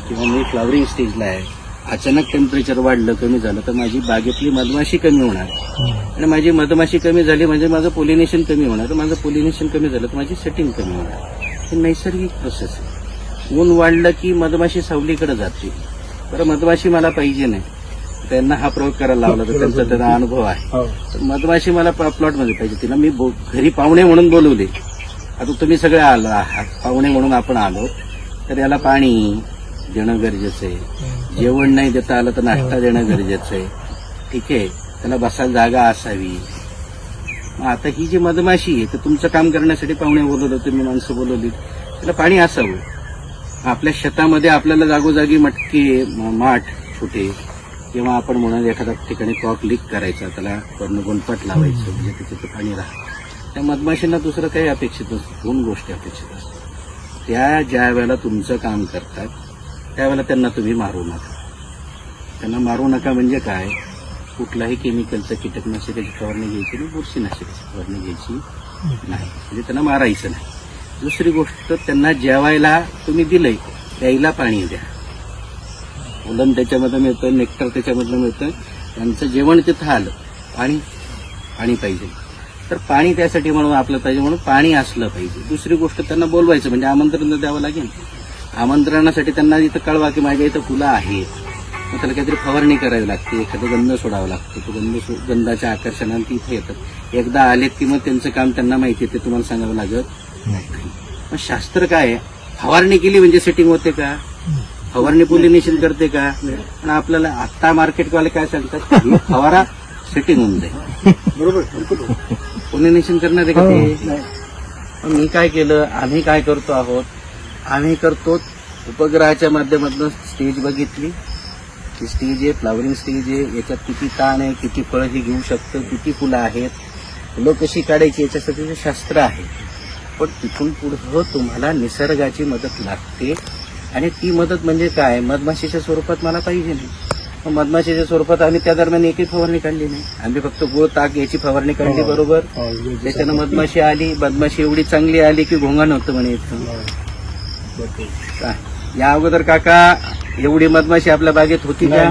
किंवा मी फ्लावरिंग स्टेजला आहे, अचानक टेम्परेचर वाढलं, कमी झालं तर माझी बागेतली मधमाशी कमी होणार. आणि माझी मधमाशी कमी झाली म्हणजे माझं पोलिनेशन कमी होणार. माझं पोलिनेशन कमी झालं तर माझी सेटिंग कमी होणार. हे नैसर्गिक प्रोसेस आहे. ऊन वाढलं की मधमाशी सावलीकडे जाते. बरं, मधमाशी मला पाहिजे नाही, त्यांना हा प्रयोग करायला लावला तर त्यांचा त्याचा अनुभव आहे. तर मधमाशी मला प्लॉटमध्ये पाहिजे. तिला मी घरी पाहुणे म्हणून बोलवले. आता तुम्ही सगळे आला आहात, पाहुणे म्हणून आपण आलो, तर याला पाणी देणं गरजेचं आहे. जेवण नाही देता आलं तर नाश्ता देणं गरजेचं आहे. ठीक आहे, त्याला बसायला जागा असावी. मग आता ही जी मधमाशी आहे तर तुमचं काम करण्यासाठी पाहुणे बोलवलं, तुम्ही माणसं बोलवली, त्याला पाणी असावं. आपल्या शेतामध्ये आपल्याला जागोजागी मटके, माठ छोटे, किंवा आपण म्हणून एखाद्या ठिकाणी कॉक लीक करायचा, त्याला वरनं गोंडपाट लावायचं म्हणजे तिथे पाणी राहतं. त्या मधमाशींना दुसरं काही अपेक्षित नसतं, 2 गोष्टी अपेक्षित असतात. त्या ज्या वेळेला तुमचं काम करतात त्यावेळेला त्यांना तुम्ही मारू नका. त्यांना मारू नका म्हणजे काय, कुठलाही केमिकलचं, कीटकनाशकाची फवारणी घ्यायची नाही, बुरशीनाशकाची फवारणी घ्यायची नाही, म्हणजे त्यांना मारायचं नाही. दुसरी गोष्ट, त्यांना जेवायला तुम्ही दिलंय त्याला पाणी द्या. उलन त्याच्यामध्ये मिळतं, नेक्टर त्याच्यामधलं मिळतं, त्यांचं जेवण तिथं आलं, पाणी पाहिजे. तर पाणी त्यासाठी म्हणून आपलं पाहिजे, म्हणून पाणी असलं पाहिजे. दुसरी गोष्ट, त्यांना बोलवायचं म्हणजे आमंत्रण द्यावं लागेल. आमंत्रणासाठी त्यांना इथं कळवा की माझ्या इथं फुलं आहेत, मग त्याला काहीतरी फवारणी करावी लागते, एखादं गंध सोडावं लागतं. तो गंधाच्या आकर्षणाने इथे येतात. एकदा आलेत की मग त्यांचं काम त्यांना माहिती आहे, ते तुम्हाला सांगावं लागत नाही. मग शास्त्र काय आहे? फवारणी केली म्हणजे सेटिंग होते का? फवारणी पोलिनेशन करते का? आणि आपल्याला आता मार्केटवाले काय सांगतात, हे फवारा सेटिंग होऊन जाईल. बरोबर, पोलिनेशन करणार आहे का ते? मग मी काय केलं, आम्ही काय करतो आहोत, आम्ही करतो उपग्रहाच्या माध्यमातून स्टेज बघितली. ती स्टेज आहे, फ्लावरिंग स्टेज आहे, याच्यात किती ताण आहे, किती फळं हे घेऊ शकतं, किती फुलं आहेत, फुलं कशी काढायची, याच्यासाठी शास्त्र आहे. पण तिथून पुढं तुम्हाला निसर्गाची मदत लागते. आणि ती मदत म्हणजे काय, मधमाशीच्या स्वरूपात मला पाहिजे नाही. मग मधमाशीच्या स्वरूपात आम्ही त्या दरम्यान एकही फवारणी काढली नाही. आम्ही फक्त गुळ ताक याची फवारणी काढली, बरोबर. त्याच्यानं मधमाशी आली, मधमाशी एवढी चांगली आली की घोंगा नव्हतं म्हणे इथं. काय या अगोदर काका एवढी मधमाशी आपल्या बागेत होती का?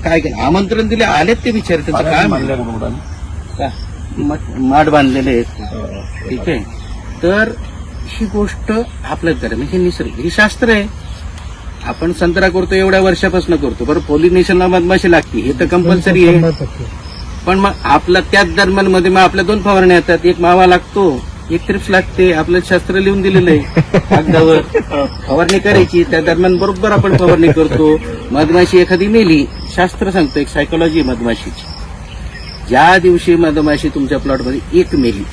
काय केलं, आमंत्रण दिले, आलेत ते बिचारे, त्यांचं काय म्हणलं, माठ बांधलेले आहेत. ठीक आहे, तर ही गोष्ट आपल्याच करा, म्हणजे निसर्ग, हे शास्त्र आहे. आपण संत्रा करतो एवढ्या वर्षापासून करतो, बरं. पोलिनेशनला मधमाशी लागते हे तर कंपल्सरी आहे. 100%. पण मग आपला त्याच दरम्यान मध्ये मग आपल्या 2 फवारण्या येतात, एक मावा लागतो, एक ट्रिप्स लागते. आपलं शास्त्र लिहून दिलेलं आहे कागदावर, फवारणी करायची, त्या दरम्यान बरोबर आपण फवारणी करतो. मधमाशी एखादी मेली, शास्त्र सांगतो, एक सायकोलॉजी मधमाशीची, ज्या दिवशी मधमाशी तुमच्या प्लॉटमध्ये एक मेली,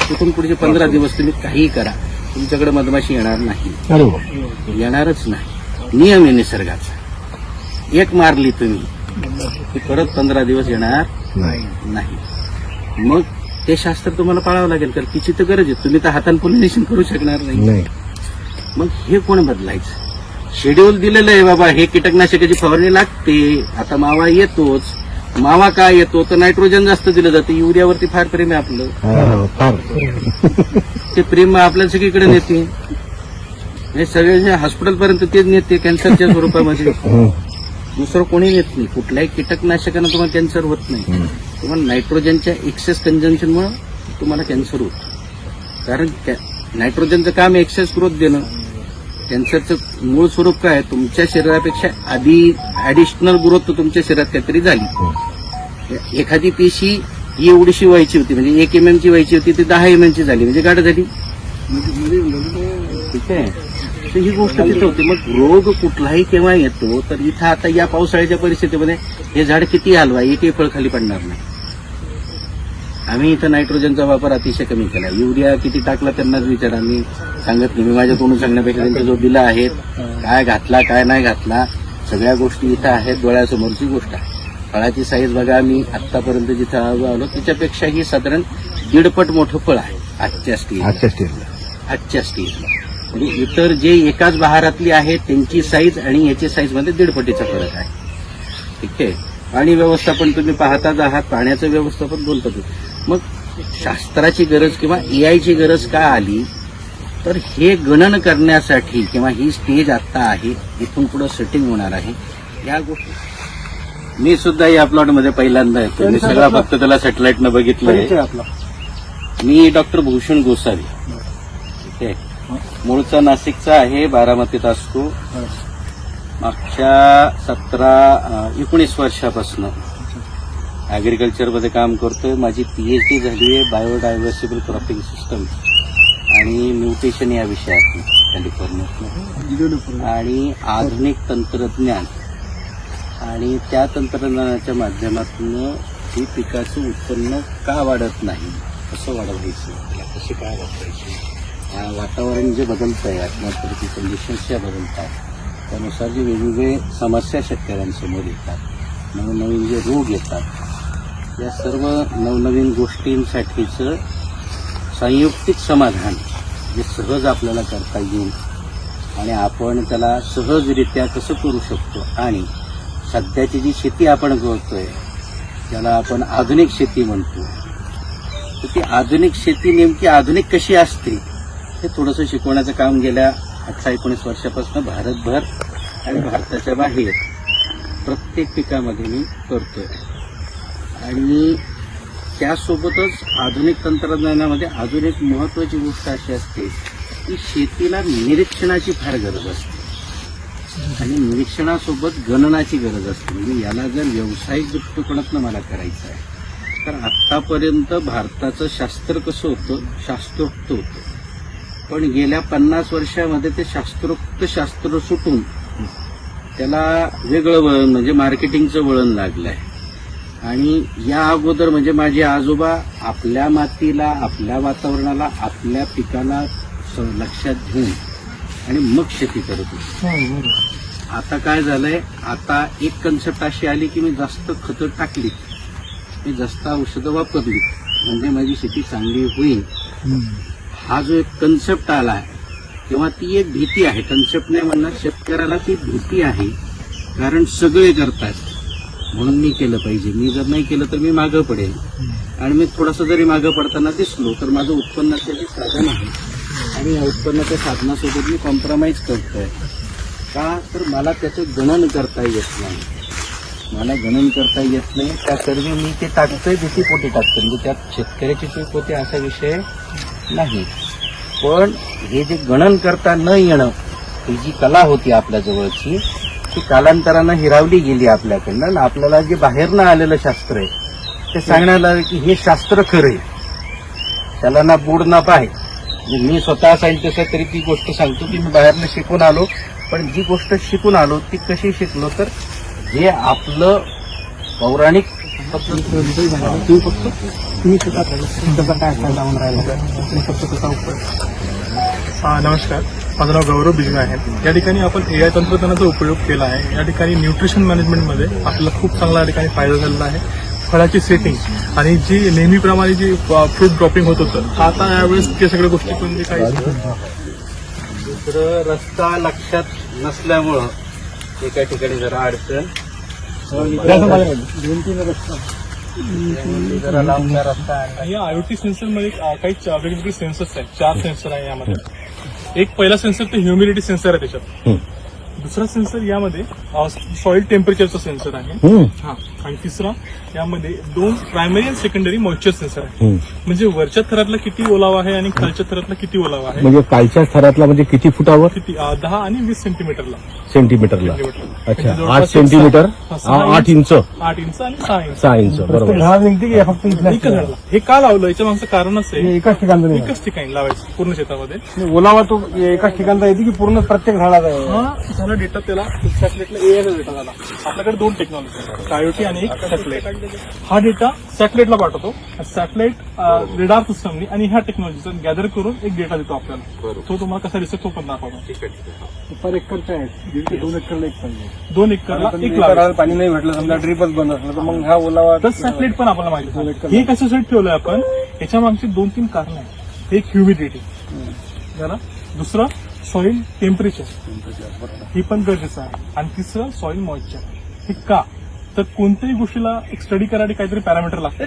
तिथून पुढचे 15 दिवस तुम्ही काही करा, तुमच्याकडे मधमाशी येणार नाही, येणारच नाही. नियम आहे निसर्गाचा. एक मारली तुम्ही की परत 15 दिवस येणार नाही. मग ते शास्त्र तुम्हाला पाळावं लागेल, कारण तिची तर गरज आहे. तुम्ही तर हाताने पोलिनेशन करू शकणार नाही. मग हे कोण बदलायचं? शेड्यूल दिलेलं आहे बाबा, हे कीटकनाशकाची फवारणी लागते. आता मावा येतोच. मावा काय येतो तर नायट्रोजन जास्त दिलं जातं. युरियावरती फार प्रेम आहे आपलं. ते प्रेम आपल्याला सगळीकडे नेते. हे सगळे हॉस्पिटलपर्यंत तेच नेते कॅन्सरच्या स्वरूपामध्ये. दुसरं कोणी नेत नाही. कुठल्याही कीटकनाशकानं तुम्हाला कॅन्सर होत नाही. तुम्हाला नायट्रोजनच्या एक्सेस कंजम्पशनमुळे तुम्हाला कॅन्सर होतं. कारण नायट्रोजनचं काम एक्सेस ग्रोथ देणं. कॅन्सरचं मूळ स्वरूप काय, तुमच्या शरीरापेक्षा आधी ऍडिशनल ग्रोथ तुमच्या शरीरात काहीतरी झाली. एखादी पेशी ही एवढीशी व्हायची होती, म्हणजे 1 mm ची व्हायची होती, ती 10 mm ची झाली, म्हणजे गाठ झाली. ठीक आहे, तर ही गोष्ट तिथं होती. मग रोग कुठलाही केव्हा येतो, तर इथं आता या पावसाळ्याच्या परिस्थितीमध्ये हे झाड किती हलवा, एकही फळ खाली पडणार नाही. आम्ही इथं नायट्रोजनचा वापर अतिशय कमी केला. युरिया किती टाकला त्यांनाच विचारा, मी सांगत नाही. मी माझ्या तोंडून सांगण्यापेक्षा त्यांचा जो दिला आहे, काय घातला काय नाही घातला, सगळ्या गोष्टी इथं आहेत, डोळ्यासमोरची गोष्ट आहे. फळाची साईज बघा, मी आतापर्यंत जिथं आलो त्याच्यापेक्षाही साधारण 1.5 पट मोठं फळ आहे आजच्या स्टेजला. म्हणजे इतर जे एकाच बहारातली आहेत त्यांची साईज आणि याची साईज मध्ये 1.5 पटीचा फरक आहे. ठीक आहे. पाणी व्यवस्थापन तुम्ही पाहताच आहात, पाण्याचं व्यवस्थापन 2 पटी. मग शास्त्राची गरज किंवा एआयची गरज का आली, तर हे गणन करण्यासाठी किंवा ही स्टेज आता आहे, इथून पुढे सेटिंग होणार आहे. या गोष्टी मी सुद्धा या प्लॉटमध्ये पहिल्यांदा येतो. मी सगळा फक्त त्याला सॅटेलाइटनं बघितलंय. मी डॉक्टर भूषण गोसावी. ठीक आहे. मूळचा नाशिकचा आहे, बारामतीत असतो. मागच्या 19 वर्षापासून ऍग्रिकल्चरमध्ये काम करतोय. माझी PhD झाली आहे बायोडायव्हर्सिबल क्रॉपिंग सिस्टम आणि म्युटेशन या विषयात कॅलिफोर्नियात. आणि आधुनिक तंत्रज्ञान आणि त्या तंत्रज्ञानाच्या माध्यमातून ही पिकाचं उत्पन्न का वाढत नाही, कसं वाढवायचं, कशी काय वापरायची, वातावरण जे बदलत आहे, ॲटमॉस्फिअरची कंडिशन्स ज्या बदलत आहेत, त्यानुसार जे वेगवेगळे समस्या शेतकऱ्यांसमोर येतात, नवनवीन जे रोग येतात, या सर्व नवनवीन गोष्टींसाठीचं संयुक्तिक समाधान जे सहज आपल्याला करता येईल आणि आपण त्याला सहजरित्या कसं करू शकतो. आणि सध्याची जी शेती आपण करतोय, ज्याला आपण आधुनिक शेती म्हणतो, तर ती आधुनिक शेती नेमकी आधुनिक कशी असते हे थोडंसं शिकवण्याचं काम गेल्या 18-19 वर्षापासून भारतभर आणि भारताच्या बाहेर प्रत्येक पिकामध्ये मी करतोय. आणि त्यासोबतच आधुनिक तंत्रज्ञानामध्ये अजून एक महत्त्वाची गोष्ट अशी असते की शेतीला निरीक्षणाची फार गरज असते आणि निरीक्षणासोबत गणनाची गरज असते. म्हणजे याला जर व्यावसायिक दृष्टिकोनातनं मला करायचं आहे, तर आत्तापर्यंत भारताचं शास्त्र कसं होतं, शास्त्रोक्त होतं. पण गेल्या 50 वर्षामध्ये ते शास्त्रोक्त शास्त्र सुटून त्याला वेगळं वळण म्हणजे मार्केटिंगचं वळण लागलंय. आणि या अगोदर म्हणजे माझे आजोबा आपल्या मातीला, आपल्या वातावरणाला, आपल्या पिकाला लक्षात घेऊन आणि मग शेती करत होते. आता काय झालंय, आता एक कन्सेप्ट अशी आली की मी जास्त खतं टाकली, मी जास्त औषधं वापरली म्हणजे माझी शेती चांगली होईल. हा जो एक कन्सेप्ट आला आहे तेव्हा ती एक भीती आहे. कन्सेप्ट नाही म्हणणार, शेतकऱ्याला ती भीती आहे. कारण सगळे करतात म्हणून मी केलं पाहिजे, मी जर नाही केलं तर मी मागं पडेल. आणि मी थोडंसं जरी मागं पडताना दिसलो तर माझं उत्पन्नाचं जे साधन आहे आणि या उत्पन्नाच्या साधनासोबत मी कॉम्प्रोमाइज करतोय का, तर मला त्याचं गणन करता येत नाही. मला गणन करता येत नाही, त्याकरवी मी ते टाकतोय, भीतीपोटी टाकतोय. म्हणजे त्यात शेतकऱ्याची चूक होते असा विषय नाही. पण हे जे गणन करता न येणं ही जी कला होती आपल्या जवळची, ती कालांतरानं हिरावली गेली आपल्याकडनं. आणि आपल्याला जे बाहेरनं आलेलं शास्त्र आहे ते सांगण्यात आलं की हे शास्त्र खरं आहे, त्याला ना बूड ना पाय. म्हणजे मी स्वतः सायंटिस्ट आहे तरी ती गोष्ट सांगतो की मी बाहेरनं शिकून आलो, पण जी गोष्ट शिकून आलो ती कशी शिकलो, तर जे आपलं पौराणिक नमस्कार, माझं नाव गौरव बिजवे आहे. या ठिकाणी आपण AI तंत्रज्ञानाचा उपयोग केला आहे. या ठिकाणी न्यूट्रिशन मॅनेजमेंटमध्ये आपल्याला खूप चांगला या ठिकाणी फायदा झालेला आहे. फळाची सेटिंग आणि जी नेहमीप्रमाणे जी फ्रूट ड्रॉपिंग होत होतं, आता यावेळेस ते सगळ्या गोष्टी म्हणजे काही दुसरं रस्ता लक्षात नसल्यामुळं एका ठिकाणी जरा अडचण, जरा लांबचा रस्ता आहे. या IoT सेन्सरमध्ये काही वेगवेगळे सेन्सर्स आहेत. 4 सेन्सर आहे यामध्ये. एक पहिला सेन्सर ते ह्युमिडिटी सेन्सर आहे त्याच्यात. दुसरा सेन्सर यामध्ये सॉइल टेम्परेचरचा सेन्सर आहे. हा, आणि तिसरा यामध्ये 2 प्रायमरी आणि सेकंडरी मॉइश्चर सेन्सर आहे. म्हणजे वरच्या थरातला किती ओलावा आहे आणि खालच्या थरातला किती ओलावा आहे. म्हणजे कालच्या थरातला म्हणजे किती फुटावर? किती 10 आणि 20 सेंटीमीटरला. अच्छा, 8 सेंटीमीटर, 8 इंच, 8 इंच आणि 6 इंच. 6 इंच, बरोबर. एकच झाडला. हे का लावलं याच्या मागचं कारणच आहे, एकाच ठिकाणी एकच ठिकाणी लावायचं पूर्ण शेतामध्ये. ओलावा तो एकाच ठिकाणचा येते की पूर्ण प्रत्येक झाडाचा आहे? हा झाला डेटा, त्याला सॅटेलाइटला एआयचा डेटा झाला. आपल्याकडे 2 टेक्नॉलॉजी, IoT आणि एक सॅटेलाइट. हा डेटा सॅटेलाइटला पाठवतो. सॅटेलाइट रेडार सिस्टमनी आणि ह्या टेक्नॉलॉजीचा गॅदर करून एक डेटा देतो आपल्याला. तो तुम्हाला कसा दिसतो तो पण दाखवतो. पर एकरच्या आहेत, 2 एकरला एक पाहिजे. 2 एकरला एक लावायचं. पाणी नाही भेटलं, समजा ड्रिपच बंद असलं तर मग हा ओलावा. तर सॅटेलाइट पण आपल्याला माहिती. हे कशासाठी ठेवलंय आपण, याच्या मागची 2-3 कारण आहेत. एक ह्युमिडिटी झाला, दुसरं सॉइल टेम्परेचर, ही पण गरजेचं आहे, आणि तिसरं सॉइल मॉइश्चर. हे का, तर कोणत्याही गोष्टीला एक स्टडी करायला काहीतरी पॅरामीटर लागतात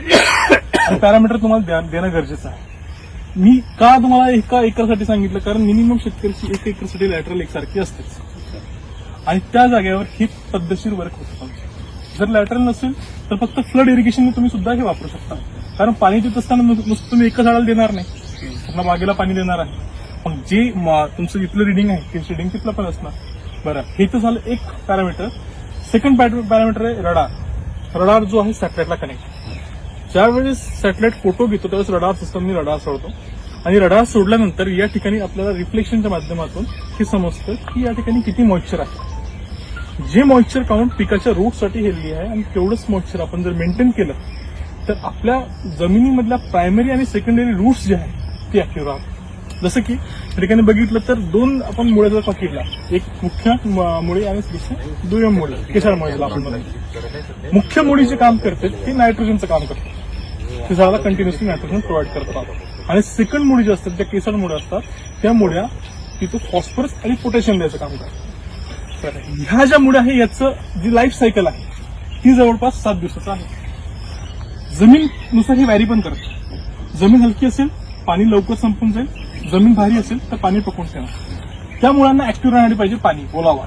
आणि पॅरामीटर तुम्हाला देणं गरजेचं आहे. मी का तुम्हाला एका एकरसाठी सांगितलं, कारण मिनिमम शेतकऱ्याची 1 एकरसाठी लॅटरल एकसारखी असतेच आणि त्या जागेवर ही पद्धतशीर वर्क होतं. जर लॅटरल नसेल तर फक्त फ्लड इरिगेशन तुम्ही सुद्धा हे वापरू शकता. कारण पाणी देत असताना नुसतं तुम्ही एका झाडाला देणार नाही, पूर्ण बागेला पाणी देणार आहे. मग जे तुमचं इथलं रिडिंग आहे ते रिडिंग तिथलं पण असणार. बरं, हे तर झालं एक पॅरामीटर. सेकंड पॅरामीटर आहे रडार. रडार जो आहे सॅटेलाइटला कनेक्ट. ज्यावेळेस सॅटेलाइट फोटो घेतो त्यावेळेस रडार सिस्टमनी रडार सोडतो आणि रडार सोडल्यानंतर या ठिकाणी आपल्याला रिफ्लेक्शनच्या माध्यमातून हे समजतं की या ठिकाणी किती मॉइश्चर आहे. जे मॉइश्चर काउंट पिकाच्या रूटसाठी हेल्दी आहे आणि तेवढंच मॉइश्चर आपण जर मेंटेन केलं तर आपल्या जमिनीमधल्या प्रायमरी आणि सेकंडरी रूट्स जे आहेत ते ऍक्टिव्ह राहतात. जसं की या ठिकाणी बघितलं तर 2 आपण मुळ्याचा पकडला, एक मुख्य मुळे आणि दुसरे दुय्यम मुळे, केसाळ मुळे आपण म्हणायचं. मुख्य मुळी जे काम करते ते नायट्रोजनचं काम करतात, ते झाडाला कंटिन्युअसली नायट्रोजन प्रोव्हाइड करतात. आणि सेकंड मुळी जे असतात, ज्या केसाळ मुळे असतात, त्या मुळ्या तिथं फॉस्फरस आणि पोटॅशियम द्यायचं काम करतात. तर ह्या ज्या मुळ्या आहे याचं जी लाईफ सायकल आहे ती जवळपास 7 दिवसाचं आहे. जमीननुसार ही व्हॅरी पण करते. जमीन हलकी असेल पाणी लवकर संपून जाईल, जमीन भारी असेल तर पाणी पकडून ठेवणार. त्या मुळांना ऍक्टिव्ह राहण्यासाठी पाहिजे पाणी, ओलावा.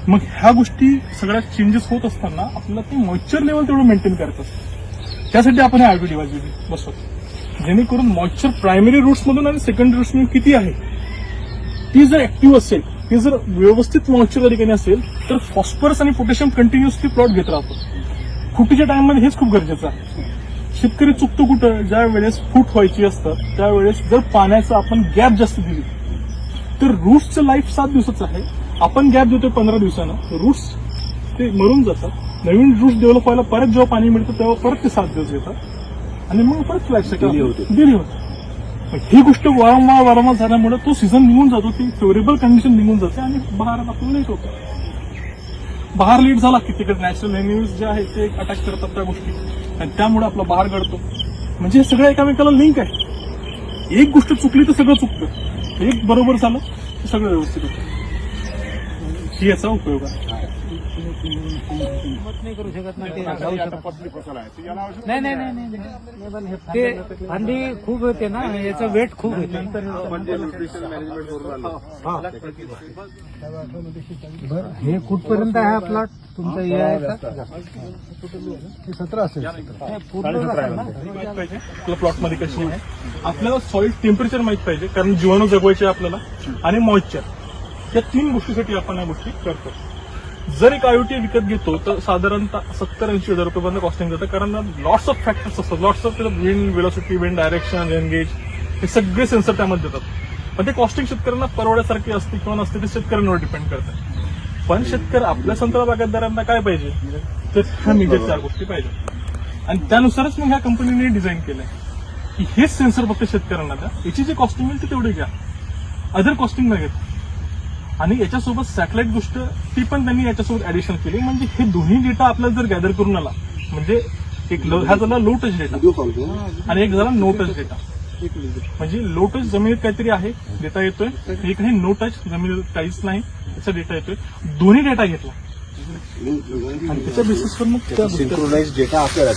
मग ह्या गोष्टी सगळ्या चेंजेस होत असताना आपल्याला ते मॉइश्चर लेवल तेवढं मेंटेन करत असतं. त्यासाठी आपण हे IoT डिव्हाइस बसवतो, जेणेकरून मॉइश्चर प्रायमरी रूट्समधून आणि सेकंडरी रूट्समधून किती आहे ती जर ऍक्टिव्ह असेल, ती जर व्यवस्थित मॉइश्चर त्या ठिकाणी असेल तर फॉस्फरस आणि पोटॅशियम कंटिन्युअसली प्लॉट घेत राहतो. फुटीच्या टाइममध्ये हेच खूप गरजेचं आहे. शेतकरी चुकतो कुठं, ज्या वेळेस फूट व्हायची असतात त्यावेळेस जर पाण्याचं आपण गॅप जास्त दिली तर रूट्सचं लाईफ 7 दिवसाचं आहे. आपण गॅप देतोय 15 दिवसानं. रूट्स ते मरून जातात. नवीन रूट्स डेव्हलप व्हायला परत जेव्हा पाणी मिळतं तेव्हा परत ते 7 दिवस येतात आणि मग परत लाईफ सायकल डिले होते. ही गोष्ट वारंवार झाल्यामुळे तो सीझन निघून जातो, ती फेवरेबल कंडिशन निघून जाते आणि बहारात आपलं लेट होतं. बहार लेट झाला की तिकडे नॅचरल एनिमल्स जे आहेत ते अटॅक करतात त्या गोष्टी आणि त्यामुळे आपला बहार घडतो. म्हणजे हे सगळं एकामेकाला लिंक आहे. एक गोष्ट चुकली तर सगळं चुकतं. एक बरोबर झालं तर सगळं व्यवस्थित होतं. ही याचा उपयोग आहे. नाही करू शकत ना ते जाऊ शकत नाही ते फांदी खूप होते ना, याचं वेट खूप होते. बरं, हे कुठपर्यंत आहे प्लॉट तुमचा? हे आहे का? 17 असेल. माहित पाहिजे आपल्या प्लॉटमध्ये कशी आहे. आपल्याला सॉइल टेम्परेचर माहित पाहिजे, कारण जीवाणू जगवायचे आपल्याला, आणि मॉइश्चर. या 3 गोष्टीसाठी आपण या गोष्टी करतो. जर एक आयओटी विकत घेतो तर साधारणतः 70-80 हजार रुपयापर्यंत कॉस्टिंग जातं, कारण लॉट्स ऑफ फॅक्टर्स असतात. Lots of wind velocity, wind direction, engage, हे सगळे सेन्सर त्यामध्ये देतात. पण ते कॉस्टिंग शेतकऱ्यांना परवड्यासारखी असते किंवा नसते ते शेतकऱ्यांवर डिपेंड करतं. पण शेतकरी आपल्या संत्रा बागायतदारांना काय पाहिजे तर ह्या मेजर 4 गोष्टी पाहिजे. आणि त्यानुसारच मग ह्या कंपनीने डिझाईन केलंय की हेच सेन्सर फक्त शेतकऱ्यांना द्या, याची जी कॉस्टिंग होईल ती तेवढी घ्या, अदर कॉस्टिंग नाही घेत. आणि याच्यासोबत सॅटेलाइट गोष्ट ती पण त्यांनी याच्यासोबत ऍडिशन केली. म्हणजे हे दोन्ही डेटा आपल्याला जर गॅदर करून आला, म्हणजे एक हा झाला लो टच डेटा आणि एक झाला नो टच डेटा. म्हणजे लो टच जमिनीत काहीतरी आहे डेटा येतोय, एक आहे नो टच जमिनीत काहीच नाही त्याचा डेटा येतोय. दोन्ही डेटा घेतला आणि त्याच्या बेसिसवर मग त्या सिंक्रोनाइज डेटा आपल्याला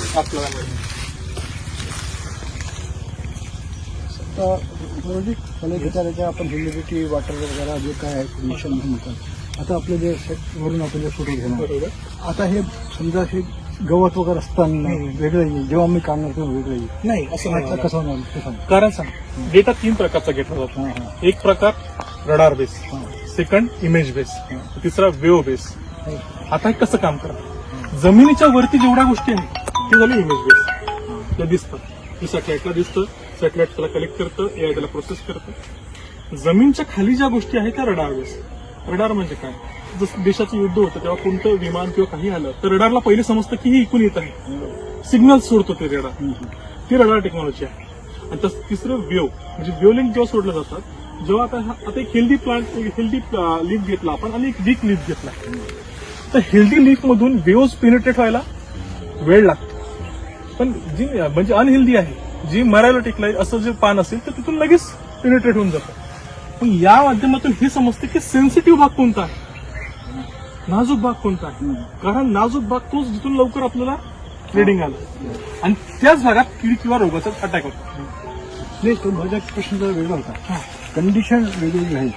मला विचारायचं आपण ह्युमिडिटी वॉटर वगैरे जे काय आहे कंडिशन म्हणतात. आता आपले जे वरून आपण जे फोटो घेणार, आता हे समजा हे गवत वगैरे असताना वेगळं येईल, जेव्हा मी काढणार तेव्हा वेगळं येईल. नाही असं नाही. कसं होणार ते सांग. कारण सांग, डेटा 3 प्रकारचा घेतला जातो. एक प्रकार radar base, second image base, तिसरा वेव्ह बेस. आता हे कसं काम करतं? जमिनीच्या वरती जेवढ्या गोष्टी आहेत ते झाले इमेज बेस. ते दिसतं, ते सॅटेलाइटला दिसतं, सॅटेलाइट त्याला कलेक्ट करतं, एआय त्याला प्रोसेस करतं. जमीनच्या खाली ज्या गोष्टी आहेत त्या रडार बेस. रडार म्हणजे काय? जसं देशाचं युद्ध होतं तेव्हा कोणतं विमान किंवा काही आलं तर रडारला पहिले समजतं की हे इकून येत आहे, सिग्नल सोडतो ते रडार. ती रडार टेक्नॉलॉजी आहे. आणि तिसरं वेव्ह, म्हणजे वेव्हलेंथ जेव्हा सोडल्या जातात, जेव्हा आता एक हेल्दी प्लांट, हेल्दी लीफ घेतला आपण आणि एक वीक लीफ घेतला, तर हेल्दी लीफ मधून वेव्ह पेनिट्रेट व्हायला वेळ लागतो. पण जी म्हणजे अनहेल्दी आहे, जी मरायला टेकलाय असं जे पान असेल तर तिथून लगेच पेनिट्रेट होऊन जातं. पण या माध्यमातून हे समजते की सेन्सिटिव्ह भाग कोणता आहे, नाजूक भाग कोणता आहे. कारण नाजूक भाग तोच जिथून लवकर आपल्याला रिडिंग आलं आणि त्याच भागात कीड किंवा रोगाचा अटॅक होतो. नाही, तो माझा प्रश्न जरा वेगळा होता. कंडिशन वेगवेगळी आहे.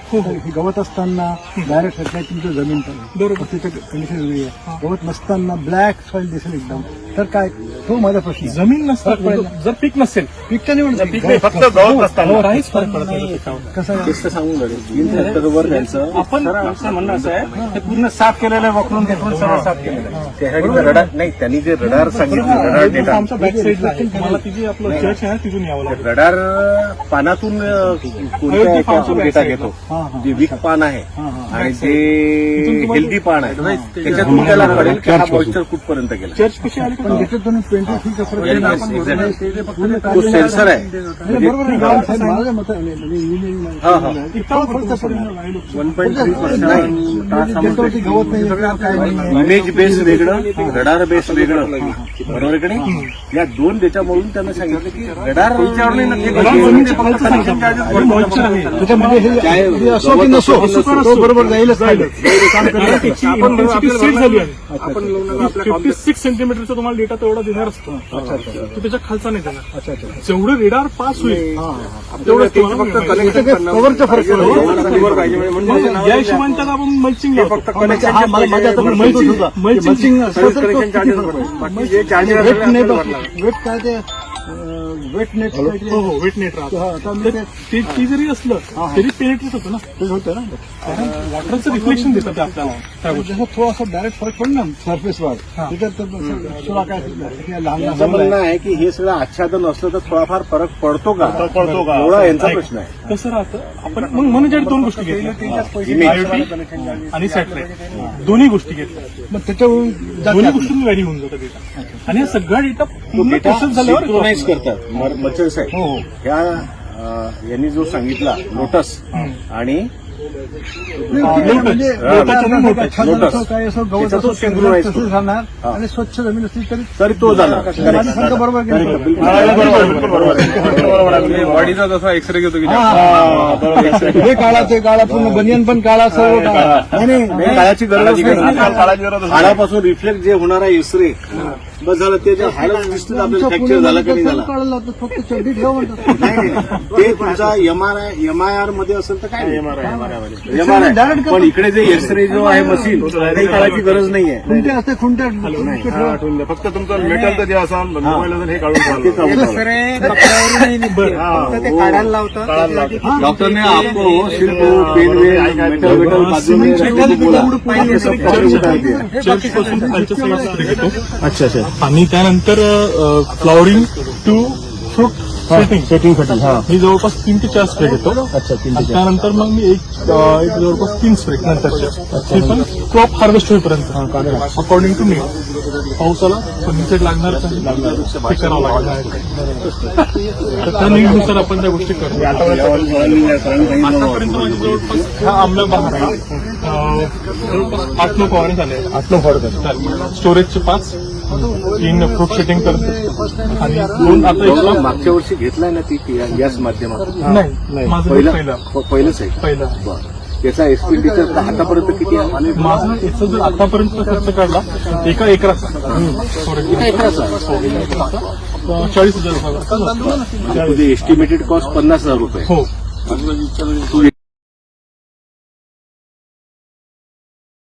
हे गवत असताना डायरेक्ट सॅटेलाइट तुमचं जमीन बरोबर, तिथे कंडिशन वेगळी आहे. गवत नसताना ब्लॅक सॉइल दिसेल एकदम, तर काय, तो माझा प्रश्न. जमीन नसतं, जर पीक नसेल, पिकच्या निवड फक्त गवत नसताना काहीच फरक पडत नाही. कसं सांगून द्यायचं. आपण आमचं म्हणणं असं आहे ते पूर्ण साफ केलेलं आहे, वखरून घेतून सगळं साफ केलेलं आहे. रडार नाही, त्यांनी जे रडार सांगितलं, रडार डेटा, आमच्या बॅक साईडला तुम्हाला ती जी आपलं चर्च आहे तिथून यावं लागेल. रडार पानातून कोणत्या डेटा घेतो. जे वीक पान आहे आणि जे हेल्दी पान आहे त्याच्यातून त्याला कळेल की हा मॉइश्चर कुठपर्यंत गेला. चर्च कशी आली का? त्याच्यातून 23 तो सेन्सर आहे. बरोबर आहे. माझ्या मताने म्हणजे गवत नाही, इमेज बेस वेगळं, रडार बेस वेगळं, बरोबर आहे का नाही. या 2 डेटामधून त्यांना सांगितलं की रडार त्याच्यामध्ये हे असो की नसो तो बरोबर जाईलच. आपण सेट झाली आहे. आपण 56 सेंटीमीटरचा तुम्हाला डेटा तेवढा देणार असतो, तो त्याच्या खालचा नाही देणार. जेवढं रेडार पास होईल तेवढं कव्हरचा फरक या हिशोबाने त्याला आपण मल्चिंग फक्त मल्चिंग वेट काय ते वेट नेट हो हो वेट नेट राहतं ती जरी असलं तरी पेनिट्रेट होतं ना ते होतं ना कारण वॉटरचं रिफ्लेक्शन देतं ते आपल्याला त्या गोष्टी जसं थोडासा डायरेक्ट फरक पडला ना सरफेसवर तिथं सुरा काय लहान माझं म्हणणं आहे की हे सगळं आच्छादन असलं तर थोडाफार फरक पडतो का एवढा यांचा प्रश्न आहे. कसं राहतं आपण मग म्हणून दोन गोष्टी घेतल्या IoT आणि सॅटेलाइट दोन्ही गोष्टी घेतल्या मग त्याच्यावरून दोन्ही गोष्टी व्हॅरी होऊन जातं डेटा आणि हा सगळा डेटा पूर्ण डेटा प्रोसेस झाल्यावर सिंक्रोनाइज करतात मच्छर साहेब ह्या यांनी जो सांगितला लोटस आणि म्हणजे लोटस काय असं गवत त्याचा तो असं सिंक्रोनाइज तसंच राहणार आणि स्वच्छ जमीन असली तरी तो जाणार माझी शंका बरोबर गेली. बॉडीचा जसा एक्सरे घेतो की हे काळा ते काळा पूर्ण बनियन पण काळा सर्व काळा. नाही काळाची गरज नाही. हाडापासून रिफ्लेक्ट जे होणारा एक्सरे बस झालं ते जे हाडच दिसतं आपल्याला फ्रॅक्चर झाला का नाही झाला काढलं होतं फक्त चड्डी ठेव म्हणतात. नाही ते तुमचा MRI मध्ये असेल तर काय MRI पण इकडे जे एक्सरे जो आहे मशीन काही काळाची गरज नाहीये. खुंटे असते खुंटे फक्त तुमचं मेटल तर जे असं मोबाईल हे काढून ते काढून काढायला लावतात. डॉक्टरने आपको सिर्फ पेन मेटल वेटल बाजू में चर्चपासून खालच्या साईडला स्प्रे घेतो अच्छा अच्छा आणि त्यानंतर फ्लॉवरिंग टू फ्रूट सेटिंगसाठी मी जवळपास 3 ते 4 स्प्रे घेतो. आणि त्यानंतर मग मी एक जवळपास 3 स्प्रे नंतरचे ते पण क्रॉप हार्वेस्ट होईपर्यंत अकॉर्डिंग टू मी पावसाला फर्निचर लागणार ते करावं लागणार तर त्या नीडनुसार आपण त्या गोष्टी करतो. आतापर्यंत माझे जवळपास ह्या आंब्या बहार आहे जवळपास 8-9 फवारणी झाले 8-9 फवारणी स्टोरेजचे 5 3 फ्रूट सेटिंग करतो आणि 2 आता एक्स्ट्रा मागच्या वर्षी घेतलाय ना ती याच माध्यमातून नाही माझं पहिलंच आहे पहिलं त्याचा एक्सपेंडिचर आतापर्यंत किती आहे? माझा याचा जर आतापर्यंत खर्च काढला एका एकराचा 40,000 म्हणजे तुझे एस्टिमेटेड कॉस्ट 50,000 रुपये. हो